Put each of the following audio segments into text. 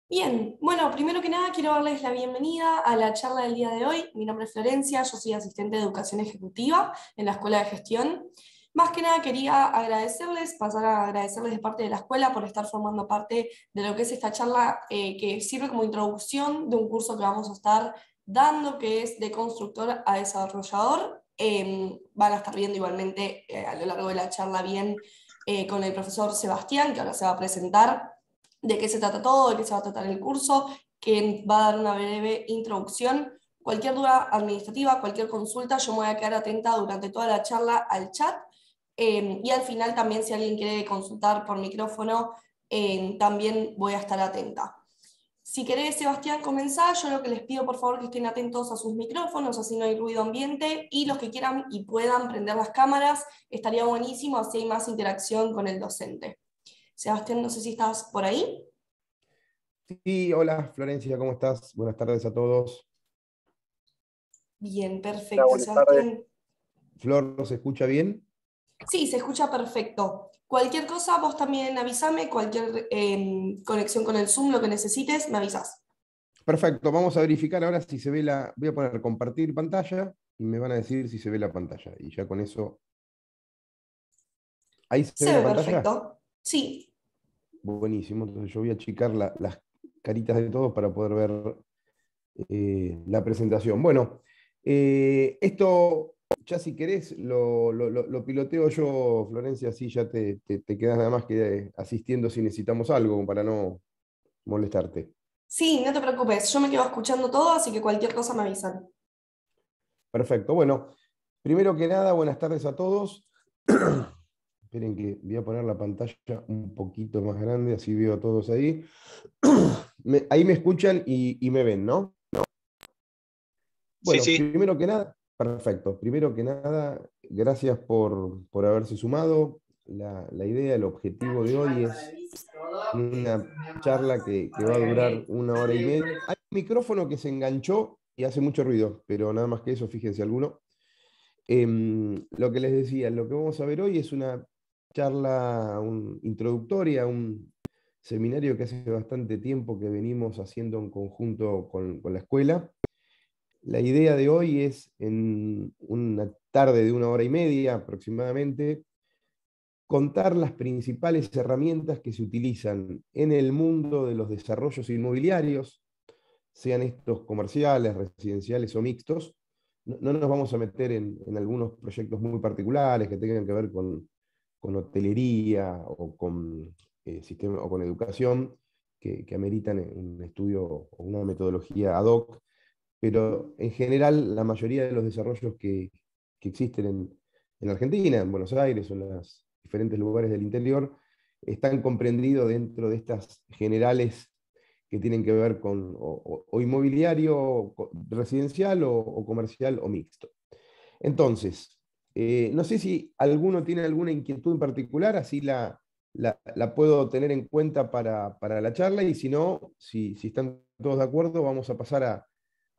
Bien, bueno, primero que nada quiero darles la bienvenida a la charla del día de hoy. Mi nombre es Florencia, yo soy asistente de educación ejecutiva en la Escuela de Gestión. Más que nada quería agradecerles, pasar a agradecerles de parte de la escuela por estar formando parte de lo que es esta charla que sirve como introducción de un curso que vamos a estar dando, que es de constructor a desarrollador. Van a estar viendo igualmente a lo largo de la charla bien con el profesor Sebastián, que ahora se va a presentar de qué se trata todo, de qué se va a tratar el curso, que va a dar una breve introducción. Cualquier duda administrativa, cualquier consulta, yo me voy a quedar atenta durante toda la charla al chat. Y al final también si alguien quiere consultar por micrófono, también voy a estar atenta. Si querés, Sebastián, comenzar, yo lo que les pido por favor que estén atentos a sus micrófonos, así no hay ruido ambiente, y los que quieran y puedan prender las cámaras, estaría buenísimo, así hay más interacción con el docente. Sebastián, no sé si estás por ahí. Sí, hola Florencia, ¿cómo estás? Buenas tardes a todos. Bien, Hola, perfecto, buenas tardes. Sebastián. Flor, ¿nos escucha bien? Sí, se escucha perfecto. Cualquier cosa, vos también avísame, cualquier conexión con el Zoom, lo que necesites, me avisas. Perfecto, vamos a verificar ahora si se ve la... Voy a poner compartir pantalla y me van a decir si se ve la pantalla. Y ya con eso... ¿Ahí se ve Se la ve pantalla? perfecto. Sí, Buenísimo, entonces yo voy a achicar las caritas de todos para poder ver la presentación. Bueno, esto ya si querés lo piloteo yo, Florencia, así ya te quedas nada más que asistiendo si necesitamos algo, como para no molestarte. sí, no te preocupes, yo me quedo escuchando todo, así que cualquier cosa me avisan. Perfecto. Bueno, primero que nada, buenas tardes a todos. Esperen que voy a poner la pantalla un poquito más grande, así veo a todos ahí. Ahí me escuchan y me ven, ¿no? Sí, Bueno, sí. primero que nada, perfecto. Primero que nada, gracias por haberse sumado. La idea, el objetivo de hoy es una charla que va a durar 1 hora y media. Hay un micrófono que se enganchó y hace mucho ruido, pero nada más que eso, fíjense alguno. Lo que les decía, lo que vamos a ver hoy es una charla introductoria, un seminario que hace bastante tiempo que venimos haciendo en conjunto con la escuela. La idea de hoy es, en una tarde de 1 hora y media aproximadamente, contar las principales herramientas que se utilizan en el mundo de los desarrollos inmobiliarios, sean estos comerciales, residenciales o mixtos. No nos vamos a meter en algunos proyectos muy particulares que tengan que ver con hotelería o con, sistema, o con educación, que ameritan un estudio o una metodología ad hoc, pero en general la mayoría de los desarrollos que existen en Argentina, en Buenos Aires o en los diferentes lugares del interior, están comprendidos dentro de estas generales que tienen que ver con o inmobiliario, residencial o comercial o mixto. Entonces, no sé si alguno tiene alguna inquietud en particular, así la puedo tener en cuenta para la charla, y si no, si están todos de acuerdo, vamos a pasar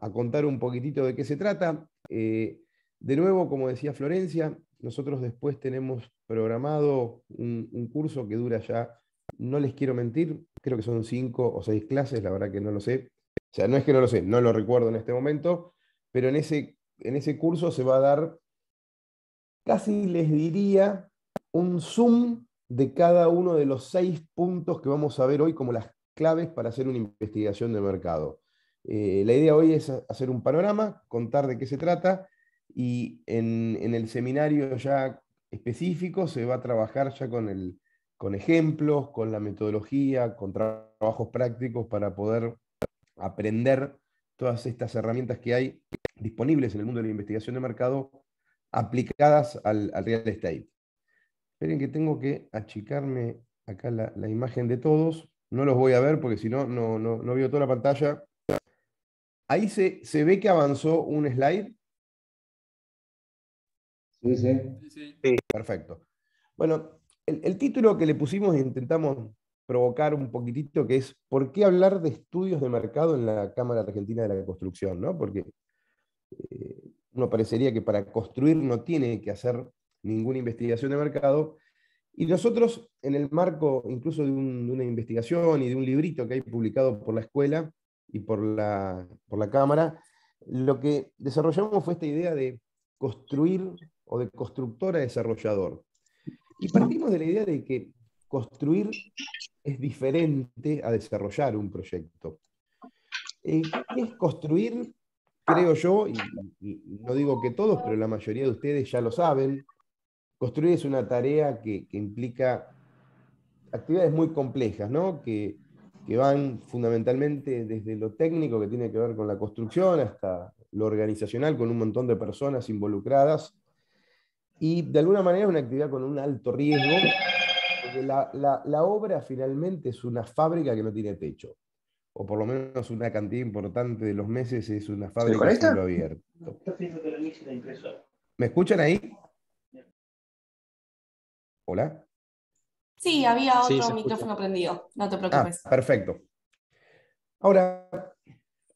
a contar un poquitito de qué se trata. De nuevo, como decía Florencia, nosotros después tenemos programado un curso que dura ya, no les quiero mentir, creo que son 5 o 6 clases, la verdad que no lo sé. O sea, no es que no lo sé, no lo recuerdo en este momento, pero en ese curso se va a dar, casi les diría, un zoom de cada uno de los 6 puntos que vamos a ver hoy como las claves para hacer una investigación de mercado. La idea hoy es hacer un panorama, contar de qué se trata, y en el seminario ya específico se va a trabajar ya con ejemplos, con la metodología, con trabajos prácticos para poder aprender todas estas herramientas que hay disponibles en el mundo de la investigación de mercado aplicadas al real estate. Esperen que tengo que achicarme acá la imagen de todos. No los voy a ver porque si no, no veo toda la pantalla. Ahí se ve que avanzó un slide. Sí, sí. Sí, sí. Sí. Perfecto. Bueno, el título que le pusimos intentamos provocar un poquitito, que es ¿por qué hablar de estudios de mercado en la Cámara Argentina de la Construcción? ¿No? Porque uno parecería que para construir no tiene que hacer ninguna investigación de mercado, Y nosotros, en el marco incluso de una investigación y de un librito que hay publicado por la escuela y por la Cámara, lo que desarrollamos fue esta idea de construir o de constructor a desarrollador. Y partimos de la idea de que construir es diferente a desarrollar un proyecto. ¿Qué es construir? Creo yo, y no digo que todos, pero la mayoría de ustedes ya lo saben, construir es una tarea que implica actividades muy complejas, ¿no? Que van fundamentalmente desde lo técnico, que tiene que ver con la construcción, hasta lo organizacional, con un montón de personas involucradas. Y de alguna manera es una actividad con un alto riesgo, porque la obra finalmente es una fábrica que no tiene techo, o por lo menos una cantidad importante de los meses es una ¿Se me fábrica a cielo conecta? abierto. ¿Me escuchan ahí? ¿Hola? Sí, había Sí, otro se escucha. micrófono prendido, no te Ah, preocupes. perfecto. Ahora,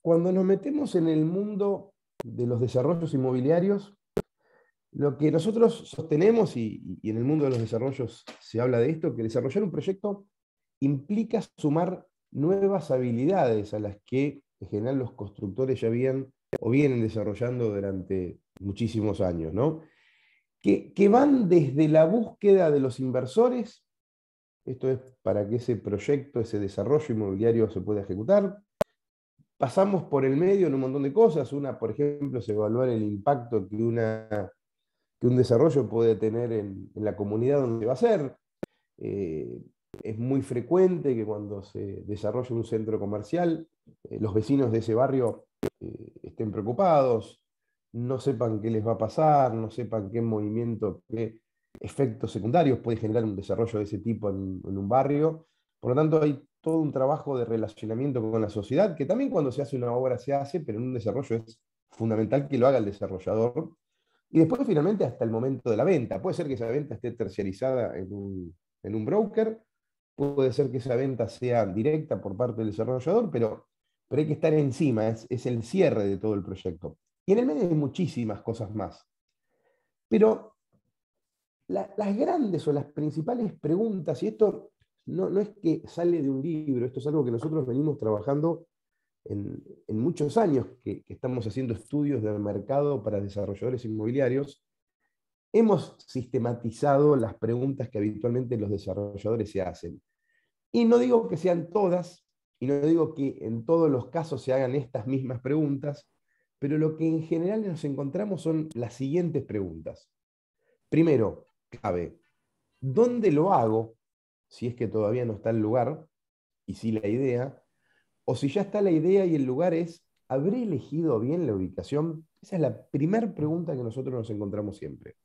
cuando nos metemos en el mundo de los desarrollos inmobiliarios, lo que nosotros sostenemos, y en el mundo de los desarrollos se habla de esto, que desarrollar un proyecto implica sumar nuevas habilidades a las que en general los constructores ya habían o vienen desarrollando durante muchísimos años, ¿no? Que van desde la búsqueda de los inversores, esto es para que ese proyecto, ese desarrollo inmobiliario se pueda ejecutar. Pasamos por el medio en un montón de cosas. Una, por ejemplo, es evaluar el impacto que un desarrollo puede tener en la comunidad donde va a ser. Eh, es muy frecuente que cuando se desarrolla un centro comercial, los vecinos de ese barrio estén preocupados, no sepan qué les va a pasar, no sepan qué movimiento, qué efectos secundarios puede generar un desarrollo de ese tipo en un barrio. Por lo tanto, hay todo un trabajo de relacionamiento con la sociedad, que también cuando se hace una obra se hace, pero en un desarrollo es fundamental que lo haga el desarrollador. Y después, finalmente, hasta el momento de la venta. Puede ser que esa venta esté terciarizada en un broker, puede ser que esa venta sea directa por parte del desarrollador, pero hay que estar encima, es el cierre de todo el proyecto. Y en el medio hay muchísimas cosas más. Pero las grandes o las principales preguntas, y esto no es que sale de un libro, esto es algo que nosotros venimos trabajando en muchos años que estamos haciendo estudios del mercado para desarrolladores inmobiliarios, hemos sistematizado las preguntas que habitualmente los desarrolladores se hacen. Y no digo que sean todas, y no digo que en todos los casos se hagan estas mismas preguntas, pero lo que en general nos encontramos son las siguientes preguntas. Primero, clave, ¿dónde lo hago? Si es que todavía no está el lugar, y si la idea, o si ya está la idea y el lugar es, ¿habré elegido bien la ubicación? Esa es la primera pregunta que nosotros nos encontramos siempre.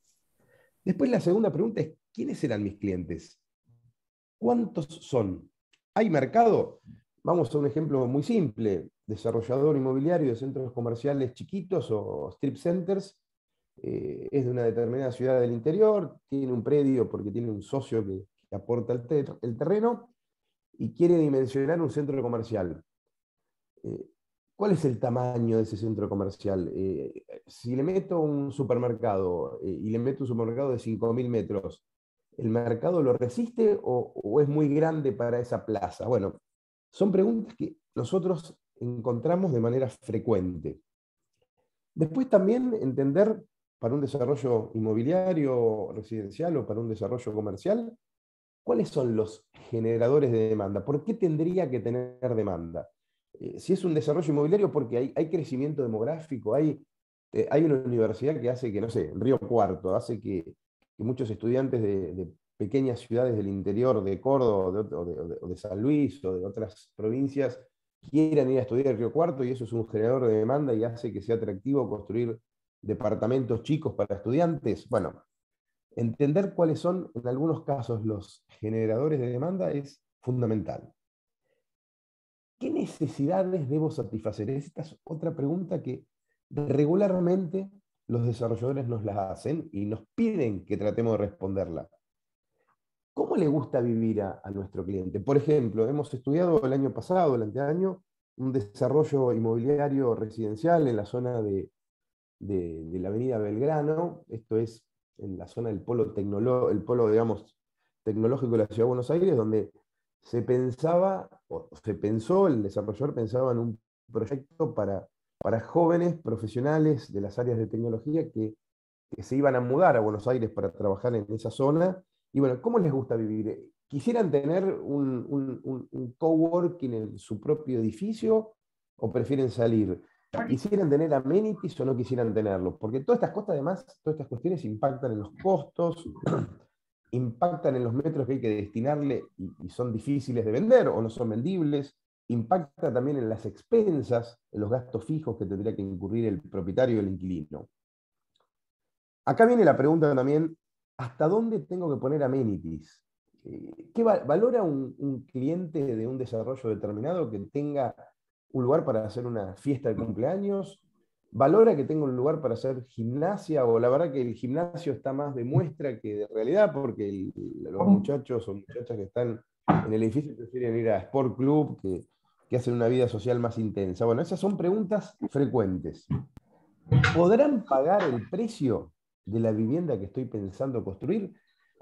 Después la segunda pregunta es, ¿quiénes serán mis clientes? ¿Cuántos son? ¿Hay mercado? Vamos a un ejemplo muy simple. Desarrollador inmobiliario de centros comerciales chiquitos o strip centers. Es de una determinada ciudad del interior, tiene un predio porque tiene un socio que aporta el terreno y quiere dimensionar un centro comercial. ¿Cuál es el tamaño de ese centro comercial? Si le meto un supermercado y le meto un supermercado de 5.000 metros, ¿el mercado lo resiste o es muy grande para esa plaza? Bueno, son preguntas que nosotros encontramos de manera frecuente. Después también entender para un desarrollo inmobiliario, residencial o para un desarrollo comercial, ¿cuáles son los generadores de demanda? ¿Por qué tendría que tener demanda? Si es un desarrollo inmobiliario, porque hay crecimiento demográfico, hay una universidad que hace que, no sé, en Río Cuarto, hace que muchos estudiantes de pequeñas ciudades del interior de Córdoba o de San Luis o de otras provincias quieran ir a estudiar en Río Cuarto y eso es un generador de demanda y hace que sea atractivo construir departamentos chicos para estudiantes. Bueno, entender cuáles son, en algunos casos, los generadores de demanda es fundamental. ¿Qué necesidades debo satisfacer? Esta es otra pregunta que regularmente los desarrolladores nos la hacen y nos piden que tratemos de responderla. ¿Cómo le gusta vivir a nuestro cliente? Por ejemplo, hemos estudiado el año pasado, el anteaño, un desarrollo inmobiliario residencial en la zona de la avenida Belgrano, esto es en la zona del polo, digamos, Tecnológico de la Ciudad de Buenos Aires, donde se pensaba, o se pensó, el desarrollador pensaba en un proyecto para jóvenes profesionales de las áreas de tecnología que se iban a mudar a Buenos Aires para trabajar en esa zona. Y bueno, ¿cómo les gusta vivir? ¿Quisieran tener un coworking en su propio edificio o prefieren salir? ¿Quisieran tener amenities o no quisieran tenerlo? Porque todas estas cosas, además, todas estas cuestiones impactan en los costos, impactan en los metros que hay que destinarle y son difíciles de vender o no son vendibles, impacta también en las expensas, en los gastos fijos que tendría que incurrir el propietario o el inquilino. Acá viene la pregunta también, ¿hasta dónde tengo que poner amenities? ¿Qué valora un cliente de un desarrollo determinado que tenga un lugar para hacer una fiesta de cumpleaños? ¿Valora que tenga un lugar para hacer gimnasia? O la verdad que el gimnasio está más de muestra que de realidad, porque los muchachos o muchachas que están en el edificio prefieren ir a Sport Club, que hacen una vida social más intensa. Bueno, esas son preguntas frecuentes. ¿Podrán pagar el precio de la vivienda que estoy pensando construir?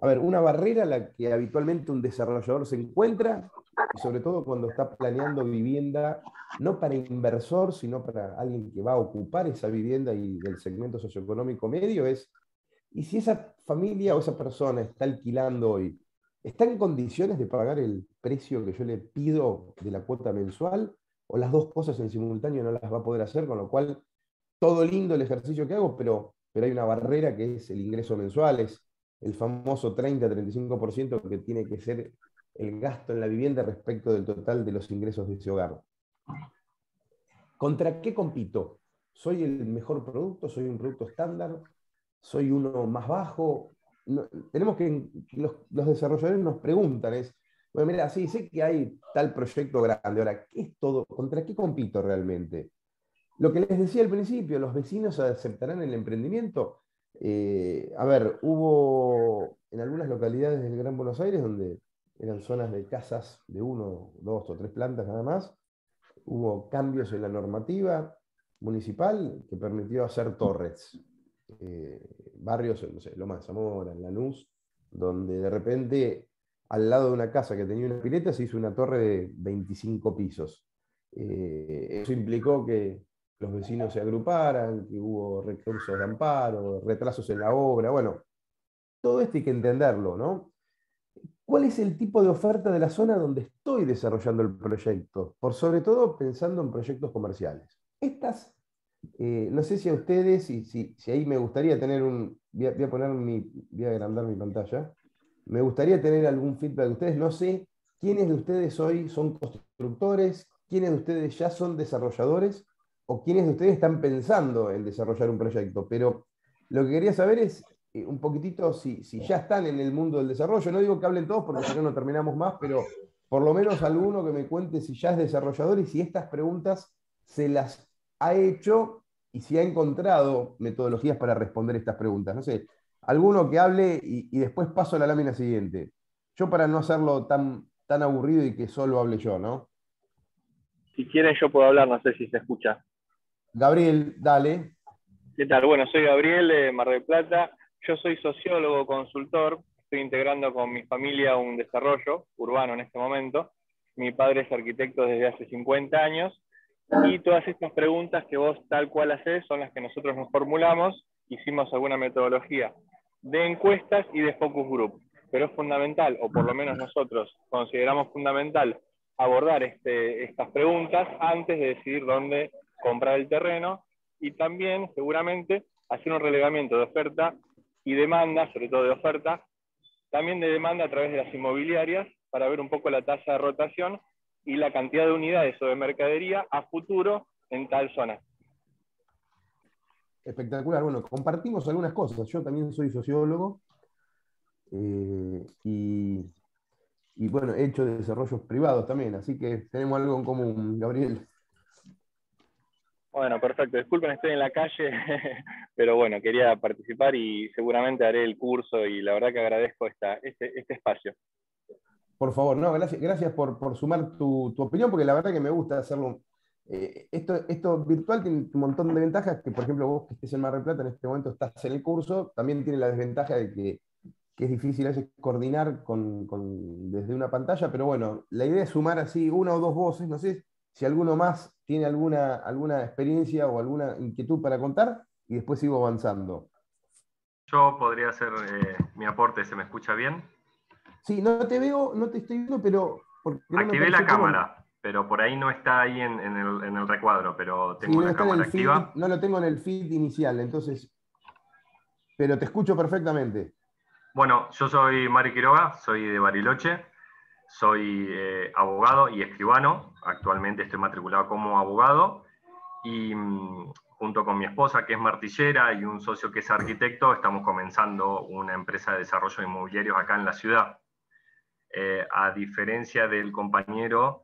A ver, una barrera a la que habitualmente un desarrollador se encuentra, y sobre todo cuando está planeando vivienda, no para inversor, sino para alguien que va a ocupar esa vivienda y del segmento socioeconómico medio, es, ¿y si esa familia o esa persona está alquilando hoy, está en condiciones de pagar el precio que yo le pido de la cuota mensual? ¿O las dos cosas en simultáneo no las va a poder hacer, con lo cual todo lindo el ejercicio que hago, pero hay una barrera que es el ingreso mensual, es el famoso 30-35% que tiene que ser el gasto en la vivienda respecto del total de los ingresos de ese hogar? ¿Contra qué compito? ¿Soy el mejor producto? ¿Soy un producto estándar? ¿Soy uno más bajo? No, tenemos que, los desarrolladores nos preguntan, bueno, mira, sí, sé que hay tal proyecto grande, ahora, ¿qué es todo? ¿Contra qué compito realmente? Lo que les decía al principio, ¿los vecinos aceptarán el emprendimiento? A ver, hubo en algunas localidades del Gran Buenos Aires, donde eran zonas de casas de uno, dos o tres plantas nada más, hubo cambios en la normativa municipal que permitió hacer torres. Barrios, no sé, Loma de Zamora, en Lanús, donde de repente al lado de una casa que tenía una pileta se hizo una torre de 25 pisos. Eso implicó que los vecinos se agruparan, que hubo recursos de amparo, retrasos en la obra, bueno, todo esto hay que entenderlo, ¿no? ¿Cuál es el tipo de oferta de la zona donde estoy desarrollando el proyecto? Por sobre todo pensando en proyectos comerciales. Estas, no sé si a ustedes, si ahí me gustaría tener voy a agrandar mi pantalla, me gustaría tener algún feedback de ustedes, no sé quiénes de ustedes hoy son constructores, quiénes de ustedes ya son desarrolladores, o quiénes de ustedes están pensando en desarrollar un proyecto, pero lo que quería saber es un poquitito si ya están en el mundo del desarrollo. No digo que hablen todos porque si no, no terminamos más, pero por lo menos alguno que me cuente si ya es desarrollador y si estas preguntas se las ha hecho y si ha encontrado metodologías para responder estas preguntas. No sé, alguno que hable y después paso a la lámina siguiente. Yo para no hacerlo tan aburrido y que solo hable yo, ¿no? Si quieren yo puedo hablar, no sé si se escucha. Gabriel, dale. ¿Qué tal? Bueno, soy Gabriel de Mar del Plata. Yo soy sociólogo, consultor. Estoy integrando con mi familia un desarrollo urbano en este momento. Mi padre es arquitecto desde hace 50 años. Y todas estas preguntas que vos tal cual hacés son las que nosotros nos formulamos. Hicimos alguna metodología de encuestas y de focus group. Pero es fundamental, o por lo menos nosotros consideramos fundamental, abordar estas preguntas antes de decidir dónde comprar el terreno, y también seguramente hacer un relevamiento de oferta y demanda, sobre todo de oferta, también de demanda a través de las inmobiliarias, para ver un poco la tasa de rotación y la cantidad de unidades o de mercadería a futuro en tal zona. Espectacular. Bueno, compartimos algunas cosas. Yo también soy sociólogo y bueno, he hecho desarrollos privados también, así que tenemos algo en común, Gabriel. Bueno, perfecto. Disculpen, estoy en la calle, pero bueno, quería participar y seguramente haré el curso y la verdad que agradezco este espacio. Por favor, no, gracias por sumar tu opinión, porque la verdad que me gusta hacerlo. Esto virtual tiene un montón de ventajas, que por ejemplo vos que estés en Mar del Plata en este momento estás en el curso, también tiene la desventaja de que que es difícil a veces coordinar desde una pantalla, pero bueno, la idea es sumar así una o dos voces, no sé si alguno más tiene alguna experiencia o alguna inquietud para contar, y después sigo avanzando. Yo podría hacer mi aporte, ¿se me escucha bien? Sí, no te veo, no te estoy viendo, pero porque no me Activé la aparece tu nombre. cámara, pero por ahí no está ahí en el recuadro, pero Sí, tengo no la está en cámara el feed, activa. no lo tengo en el feed inicial, entonces, pero te escucho perfectamente. Bueno, yo soy Mari Quiroga, soy de Bariloche, soy abogado y escribano. Actualmente estoy matriculado como abogado y junto con mi esposa, que es martillera, y un socio que es arquitecto, estamos comenzando una empresa de desarrollo de inmobiliarios acá en la ciudad. A diferencia del compañero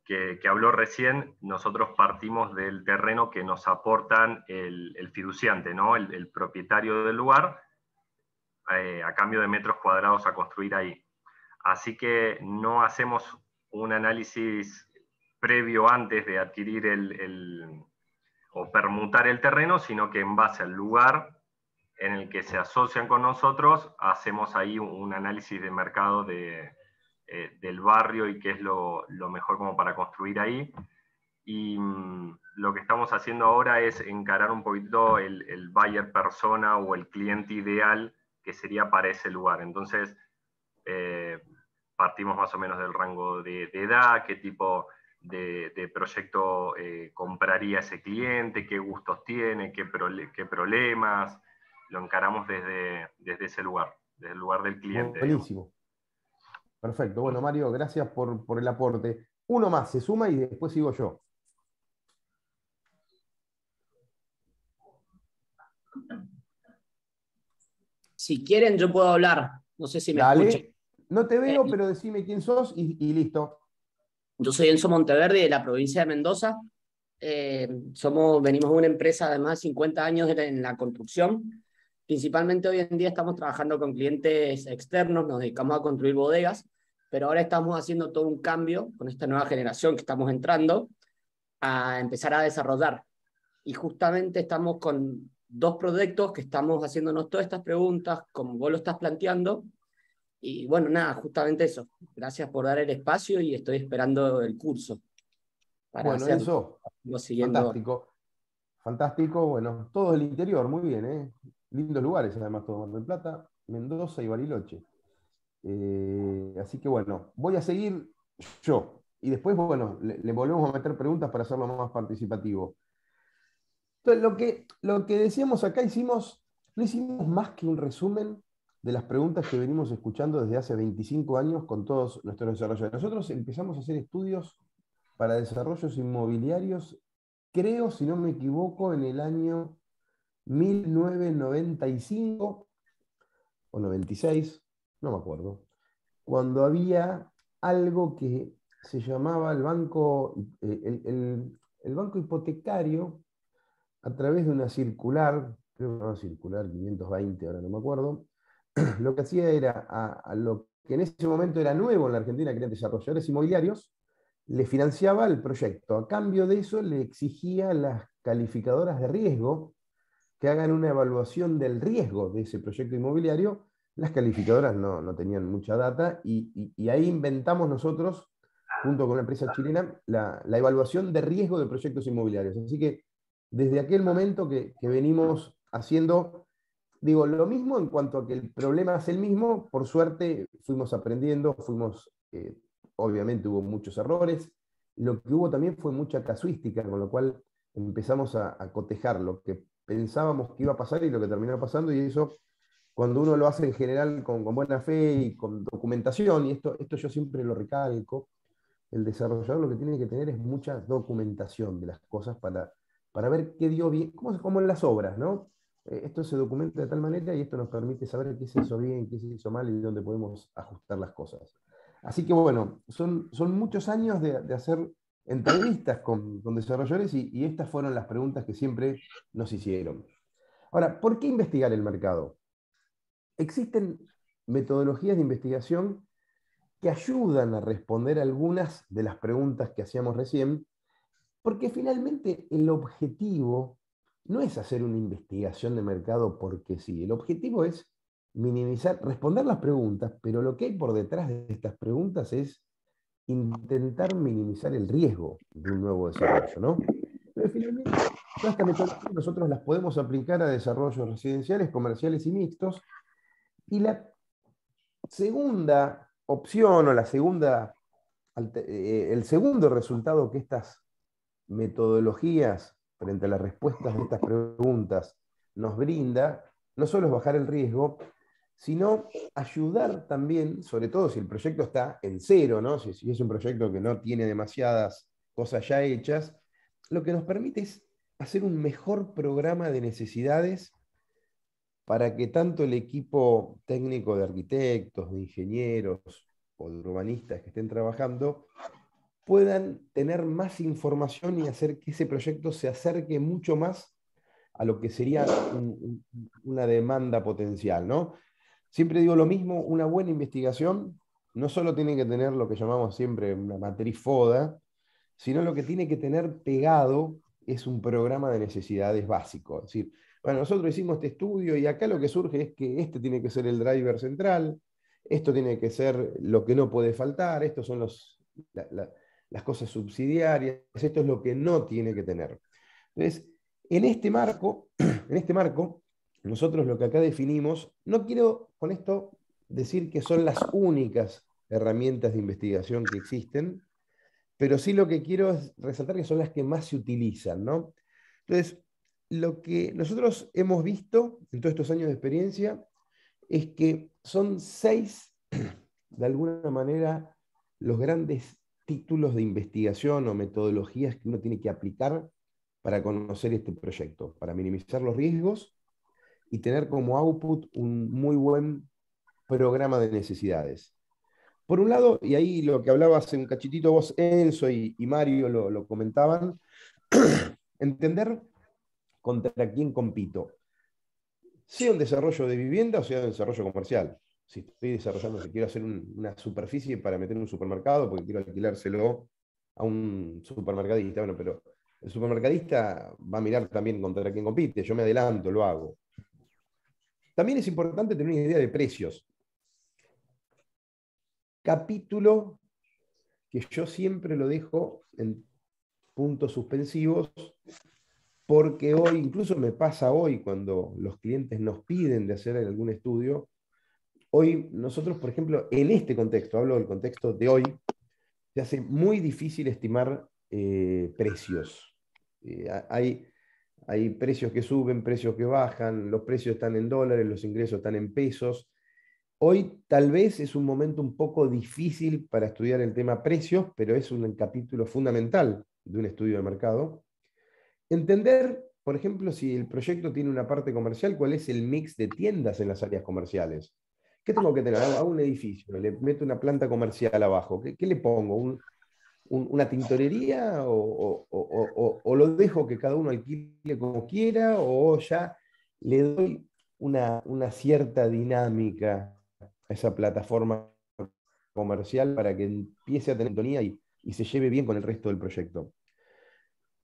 que habló recién, nosotros partimos del terreno que nos aportan el fiduciante, ¿no? El propietario del lugar, a cambio de metros cuadrados a construir ahí. Así que no hacemos un análisis previo antes de adquirir o permutar el terreno, sino que en base al lugar en el que se asocian con nosotros, hacemos ahí un análisis de mercado del barrio y qué es lo mejor como para construir ahí. Y lo que estamos haciendo ahora es encarar un poquito el buyer persona o el cliente ideal que sería para ese lugar. Entonces, partimos más o menos del rango de edad, qué tipo de proyecto compraría ese cliente, qué gustos tiene, qué problemas. Lo encaramos desde ese lugar, desde el lugar del cliente, digamos. Buenísimo. Perfecto. Bueno, Mario, gracias por el aporte. Uno más se suma y después sigo yo. Si quieren, yo puedo hablar. No sé si me escuchan. Dale. No te veo, pero decime quién sos y listo. Yo soy Enzo Monteverde, de la provincia de Mendoza. Venimos de una empresa de más de 50 años en la construcción. Principalmente hoy en día estamos trabajando con clientes externos, nos dedicamos a construir bodegas, pero ahora estamos haciendo todo un cambio con esta nueva generación que estamos entrando a empezar a desarrollar. Y justamente estamos con dos proyectos que estamos haciéndonos todas estas preguntas, como vos lo estás planteando. Y bueno, nada, justamente eso. Gracias por dar el espacio y estoy esperando el curso para Bueno, hacerlo. Enzo, Siguiendo. fantástico. Fantástico, bueno, todo el interior, muy bien, ¿eh? Lindos lugares, además, todo Mar del Plata, Mendoza y Bariloche. Así que bueno, voy a seguir yo. Y después, bueno, le volvemos a meter preguntas para hacerlo más participativo. Entonces, lo que decíamos acá, no hicimos más que un resumen de las preguntas que venimos escuchando desde hace 25 años con todos nuestros desarrolladores. Nosotros empezamos a hacer estudios para desarrollos inmobiliarios, creo, si no me equivoco, en el año 1995 o 96, no me acuerdo, cuando había algo que se llamaba el banco, el banco hipotecario, a través de una circular, creo que era una circular 520, ahora no me acuerdo, lo que hacía era a lo que en ese momento era nuevo en la Argentina, que eran desarrolladores inmobiliarios, le financiaba el proyecto. A cambio de eso le exigía a las calificadoras de riesgo que hagan una evaluación del riesgo de ese proyecto inmobiliario. Las calificadoras no tenían mucha data y ahí inventamos nosotros, junto con la empresa chilena, la evaluación de riesgo de proyectos inmobiliarios. Así que desde aquel momento que venimos haciendo, digo, lo mismo en cuanto a que el problema es el mismo, por suerte fuimos aprendiendo, obviamente hubo muchos errores, lo que hubo también fue mucha casuística, con lo cual empezamos a cotejar lo que pensábamos que iba a pasar y lo que terminó pasando, y eso, cuando uno lo hace en general con buena fe y con documentación, y esto yo siempre lo recalco, el desarrollador lo que tiene que tener es mucha documentación de las cosas para ver qué dio bien, como en las obras, ¿no? Esto se documenta de tal manera y esto nos permite saber qué se hizo bien, qué se hizo mal y dónde podemos ajustar las cosas. Así que bueno, son muchos años de hacer entrevistas con desarrolladores y estas fueron las preguntas que siempre nos hicieron. Ahora, ¿por qué investigar el mercado? Existen metodologías de investigación que ayudan a responder algunas de las preguntas que hacíamos recién, porque finalmente el objetivo no es hacer una investigación de mercado porque sí, el objetivo es minimizar, responder las preguntas, pero lo que hay por detrás de estas preguntas es intentar minimizar el riesgo de un nuevo desarrollo, ¿no? Pero finalmente, todas estas metodologías nosotros las podemos aplicar a desarrollos residenciales, comerciales y mixtos, y la segunda opción o el segundo resultado que estas metodologías frente a las respuestas de estas preguntas nos brinda, no solo es bajar el riesgo, sino ayudar también, sobre todo si el proyecto está en cero, ¿no? Si es un proyecto que no tiene demasiadas cosas ya hechas, lo que nos permite es hacer un mejor programa de necesidades para que tanto el equipo técnico de arquitectos, de ingenieros o de urbanistas que estén trabajando puedan tener más información y hacer que ese proyecto se acerque mucho más a lo que sería una demanda potencial, ¿no? Siempre digo lo mismo, una buena investigación no solo tiene que tener lo que llamamos siempre una matriz FODA, sino lo que tiene que tener pegado es un programa de necesidades básico. Es decir, bueno, nosotros hicimos este estudio y acá lo que surge es que este tiene que ser el driver central, esto tiene que ser lo que no puede faltar, estos son las cosas subsidiarias, esto es lo que no tiene que tener. Entonces, en este marco, nosotros lo que acá definimos, no quiero con esto decir que son las únicas herramientas de investigación que existen, pero sí lo que quiero es resaltar que son las que más se utilizan, ¿no? Entonces, lo que nosotros hemos visto en todos estos años de experiencia es que son 6, de alguna manera, los grandes títulos de investigación o metodologías que uno tiene que aplicar para conocer este proyecto, para minimizar los riesgos y tener como output un muy buen programa de necesidades. Por un lado, y ahí lo que hablaba hace un cachitito vos, Enzo y Mario lo comentaban, entender contra quién compito. Sea un desarrollo de vivienda o sea un desarrollo comercial. Si estoy desarrollando, si quiero hacer una superficie para meter un supermercado, porque quiero alquilárselo a un supermercadista, bueno, pero el supermercadista va a mirar también contra quién compite, yo me adelanto, lo hago. También es importante tener una idea de precios. Capítulo que yo siempre lo dejo en puntos suspensivos, porque hoy, incluso me pasa hoy cuando los clientes nos piden de hacer algún estudio, hoy nosotros, por ejemplo, en este contexto, hablo del contexto de hoy, se hace muy difícil estimar precios. Hay precios que suben, precios que bajan, los precios están en dólares, los ingresos están en pesos. Hoy tal vez es un momento un poco difícil para estudiar el tema precios, pero es un capítulo fundamental de un estudio de mercado. Entender, por ejemplo, si el proyecto tiene una parte comercial, cuál es el mix de tiendas en las áreas comerciales. ¿Qué tengo que tener? Hago un edificio, le meto una planta comercial abajo. ¿Qué le pongo? ¿Una tintorería? ¿O lo dejo que cada uno alquile como quiera? ¿O ya le doy una cierta dinámica a esa plataforma comercial para que empiece a tener sintonía y se lleve bien con el resto del proyecto?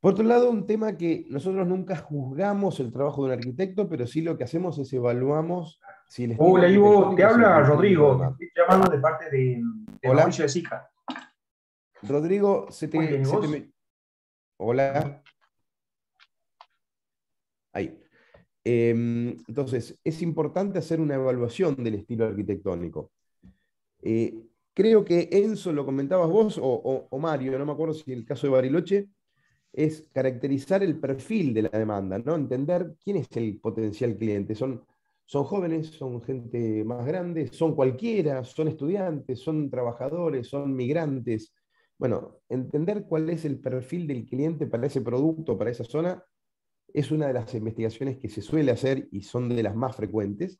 Por otro lado, un tema que nosotros nunca juzgamos el trabajo de un arquitecto, pero sí lo que hacemos es evaluamos si el estilo Hola Ivo, te arquitectónico se habla ajusta a la Rodrigo, demanda. te estoy llamando de parte de Hola, Mauricio de Sica. Rodrigo, Muy bien, ¿y vos? Hola, ahí. Entonces, es importante hacer una evaluación del estilo arquitectónico. Creo que Enzo lo comentabas vos o Mario, no me acuerdo si en el caso de Bariloche, es caracterizar el perfil de la demanda, ¿no? Entender quién es el potencial cliente. Son jóvenes, son gente más grande, son cualquiera, son estudiantes, son trabajadores, son migrantes. Bueno, entender cuál es el perfil del cliente para ese producto, para esa zona, es una de las investigaciones que se suele hacer y son de las más frecuentes.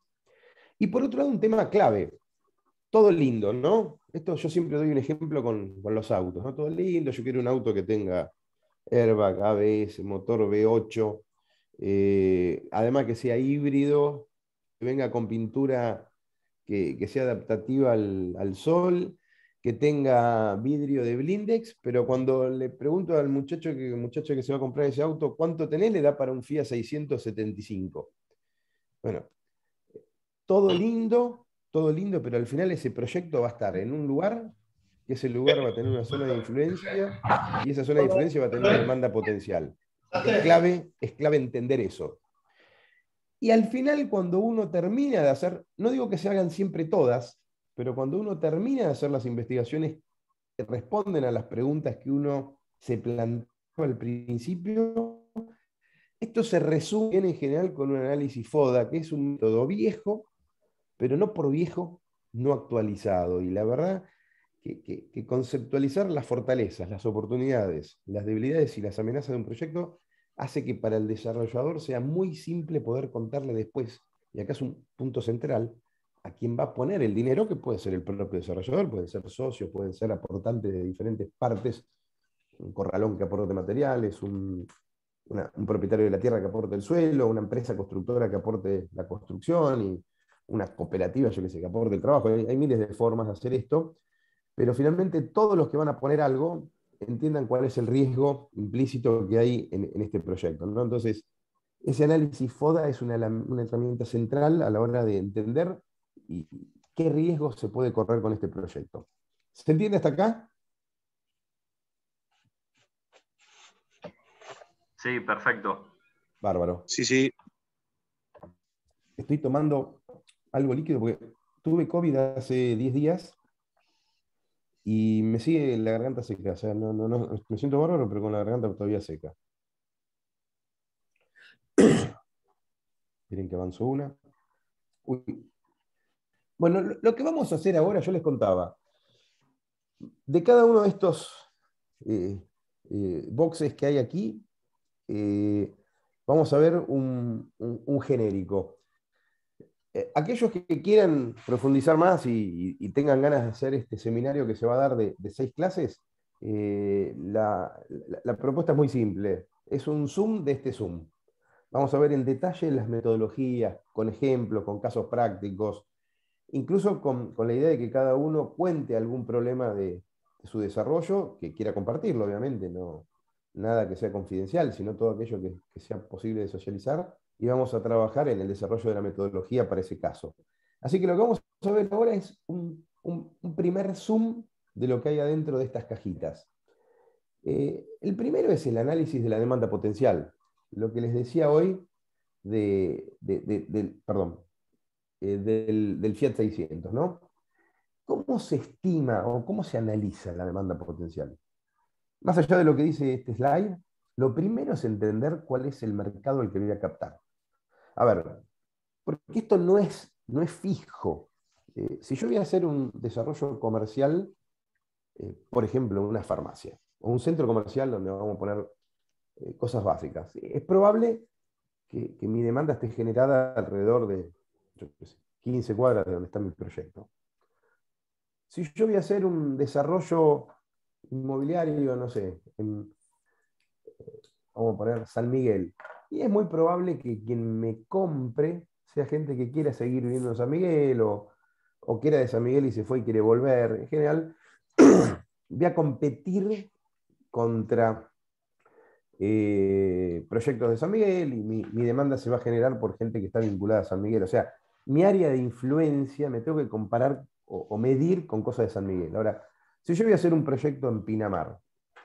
Y por otro lado, un tema clave. Todo lindo, ¿no? Esto yo siempre doy un ejemplo con los autos, ¿no? Todo lindo, yo quiero un auto que tenga airbag, ABS, motor V8, además que sea híbrido, que venga con pintura que sea adaptativa al sol, que tenga vidrio de blindex, pero cuando le pregunto al muchacho que se va a comprar ese auto, ¿cuánto tenés? Le da para un Fiat 675. Bueno, todo lindo, pero al final ese proyecto va a estar en un lugar, que ese lugar va a tener una zona de influencia, y esa zona de influencia va a tener una demanda potencial. Es clave entender eso. Y al final, cuando uno termina de hacer, no digo que se hagan siempre todas, pero cuando uno termina de hacer las investigaciones que responden a las preguntas que uno se planteó al principio, esto se resume en general con un análisis FODA, que es un método viejo, pero no por viejo, no actualizado. Y la verdad que conceptualizar las fortalezas, las oportunidades, las debilidades y las amenazas de un proyecto hace que para el desarrollador sea muy simple poder contarle después, y acá es un punto central, a quién va a poner el dinero, que puede ser el propio desarrollador, pueden ser socios, pueden ser aportantes de diferentes partes, un corralón que aporte materiales, un propietario de la tierra que aporte el suelo, una empresa constructora que aporte la construcción, y una cooperativa, yo que sé, que aporte el trabajo. Hay miles de formas de hacer esto, pero finalmente todos los que van a poner algo entiendan cuál es el riesgo implícito que hay en este proyecto, ¿no? Entonces, ese análisis FODA es una herramienta central a la hora de entender qué riesgos se puede correr con este proyecto. ¿Se entiende hasta acá? Sí, perfecto. Bárbaro. Sí, sí. Estoy tomando algo líquido porque tuve COVID hace 10 días y me sigue la garganta seca. O sea, me siento bárbaro, pero con la garganta todavía seca. Miren que avanzó una. Uy. Bueno, lo que vamos a hacer ahora, yo les contaba, de cada uno de estos boxes que hay aquí, vamos a ver un genérico. Aquellos que quieran profundizar más y tengan ganas de hacer este seminario que se va a dar de 6 clases, la propuesta es muy simple. Es un Zoom de este Zoom. Vamos a ver en detalle las metodologías, con ejemplos, con casos prácticos, incluso con la idea de que cada uno cuente algún problema de su desarrollo, que quiera compartirlo, obviamente, no, nada que sea confidencial, sino todo aquello que sea posible de socializar, y vamos a trabajar en el desarrollo de la metodología para ese caso. Así que lo que vamos a ver ahora es un primer zoom de lo que hay adentro de estas cajitas. El primero es el análisis de la demanda potencial, lo que les decía hoy del Fiat 600, ¿no? ¿Cómo se estima o cómo se analiza la demanda potencial? Más allá de lo que dice este slide, lo primero es entender cuál es el mercado al que voy a captar. A ver, porque esto no es fijo. Si yo voy a hacer un desarrollo comercial, por ejemplo, una farmacia, o un centro comercial donde vamos a poner cosas básicas, es probable que mi demanda esté generada alrededor de 15 cuadras de donde está mi proyecto. Si yo voy a hacer un desarrollo inmobiliario, no sé, vamos a poner San Miguel, y es muy probable que quien me compre sea gente que quiera seguir viviendo en San Miguel, o que era de San Miguel y se fue y quiere volver. En general, voy a competir contra proyectos de San Miguel, y mi demanda se va a generar por gente que está vinculada a San Miguel. O sea, mi área de influencia me tengo que comparar o medir con cosas de San Miguel. Ahora, si yo voy a hacer un proyecto en Pinamar,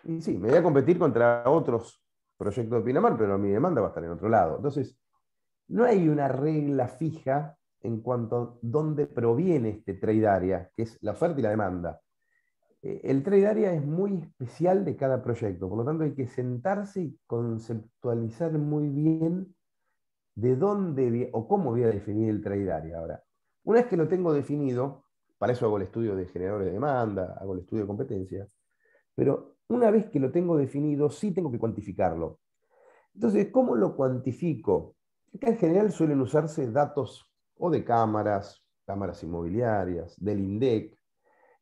y sí, me voy a competir contra otros proyectos de Pinamar, pero mi demanda va a estar en otro lado. Entonces, no hay una regla fija en cuanto a dónde proviene este trade area, que es la oferta y la demanda. El trade area es muy especial de cada proyecto, por lo tanto hay que sentarse y conceptualizar muy bien de dónde o cómo voy a definir el trade area. Ahora, una vez que lo tengo definido, para eso hago el estudio de generadores de demanda, hago el estudio de competencia, pero una vez que lo tengo definido, sí tengo que cuantificarlo. Entonces, ¿cómo lo cuantifico? Acá en general suelen usarse datos o de cámaras inmobiliarias, del INDEC. En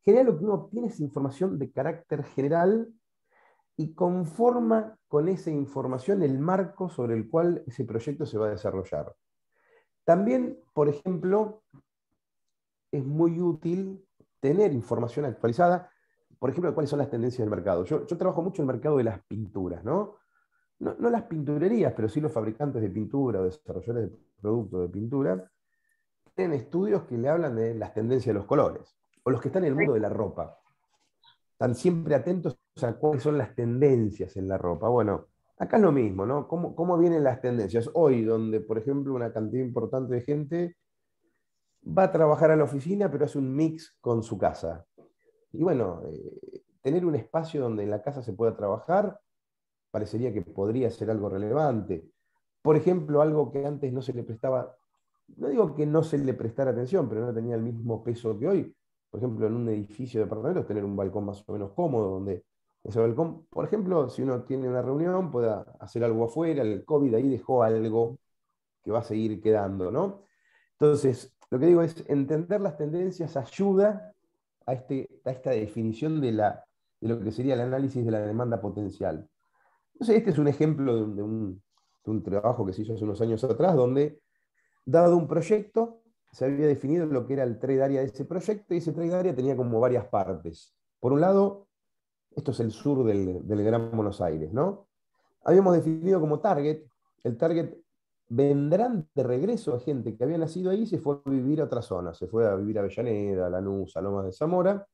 general lo que uno obtiene es información de carácter general y conforma con esa información el marco sobre el cual ese proyecto se va a desarrollar. También, por ejemplo, es muy útil tener información actualizada, por ejemplo, de cuáles son las tendencias del mercado. Yo trabajo mucho en el mercado de las pinturas, ¿no? No las pinturerías, pero sí los fabricantes de pintura o desarrolladores de productos de pintura, existen estudios que le hablan de las tendencias de los colores, o los que están en el mundo de la ropa. Están siempre atentos a cuáles son las tendencias en la ropa. Bueno, acá es lo mismo, ¿no? ¿Cómo vienen las tendencias? Hoy, donde, por ejemplo, una cantidad importante de gente va a trabajar a la oficina, pero hace un mix con su casa. Y bueno, tener un espacio donde en la casa se pueda trabajar, parecería que podría ser algo relevante. Por ejemplo, algo que antes no se le prestaba, no digo que no se le prestara atención, pero no tenía el mismo peso que hoy. Por ejemplo, en un edificio de departamentos, tener un balcón más o menos cómodo, donde ese balcón, por ejemplo, si uno tiene una reunión, pueda hacer algo afuera. El COVID ahí dejó algo que va a seguir quedando, ¿no? Entonces, lo que digo es, entender las tendencias ayuda a esta definición de lo que sería el análisis de la demanda potencial. Entonces, este es un ejemplo de un trabajo que se hizo hace unos años atrás, donde, dado un proyecto, se había definido lo que era el trade area de ese proyecto, y ese trade area tenía como varias partes. Por un lado, esto es el sur del Gran Buenos Aires, ¿no? Habíamos definido como target, el target vendrán de regreso a gente que había nacido ahí y se fue a vivir a otra zona, se fue a vivir a Avellaneda, a Lanús, a Lomas de Zamora.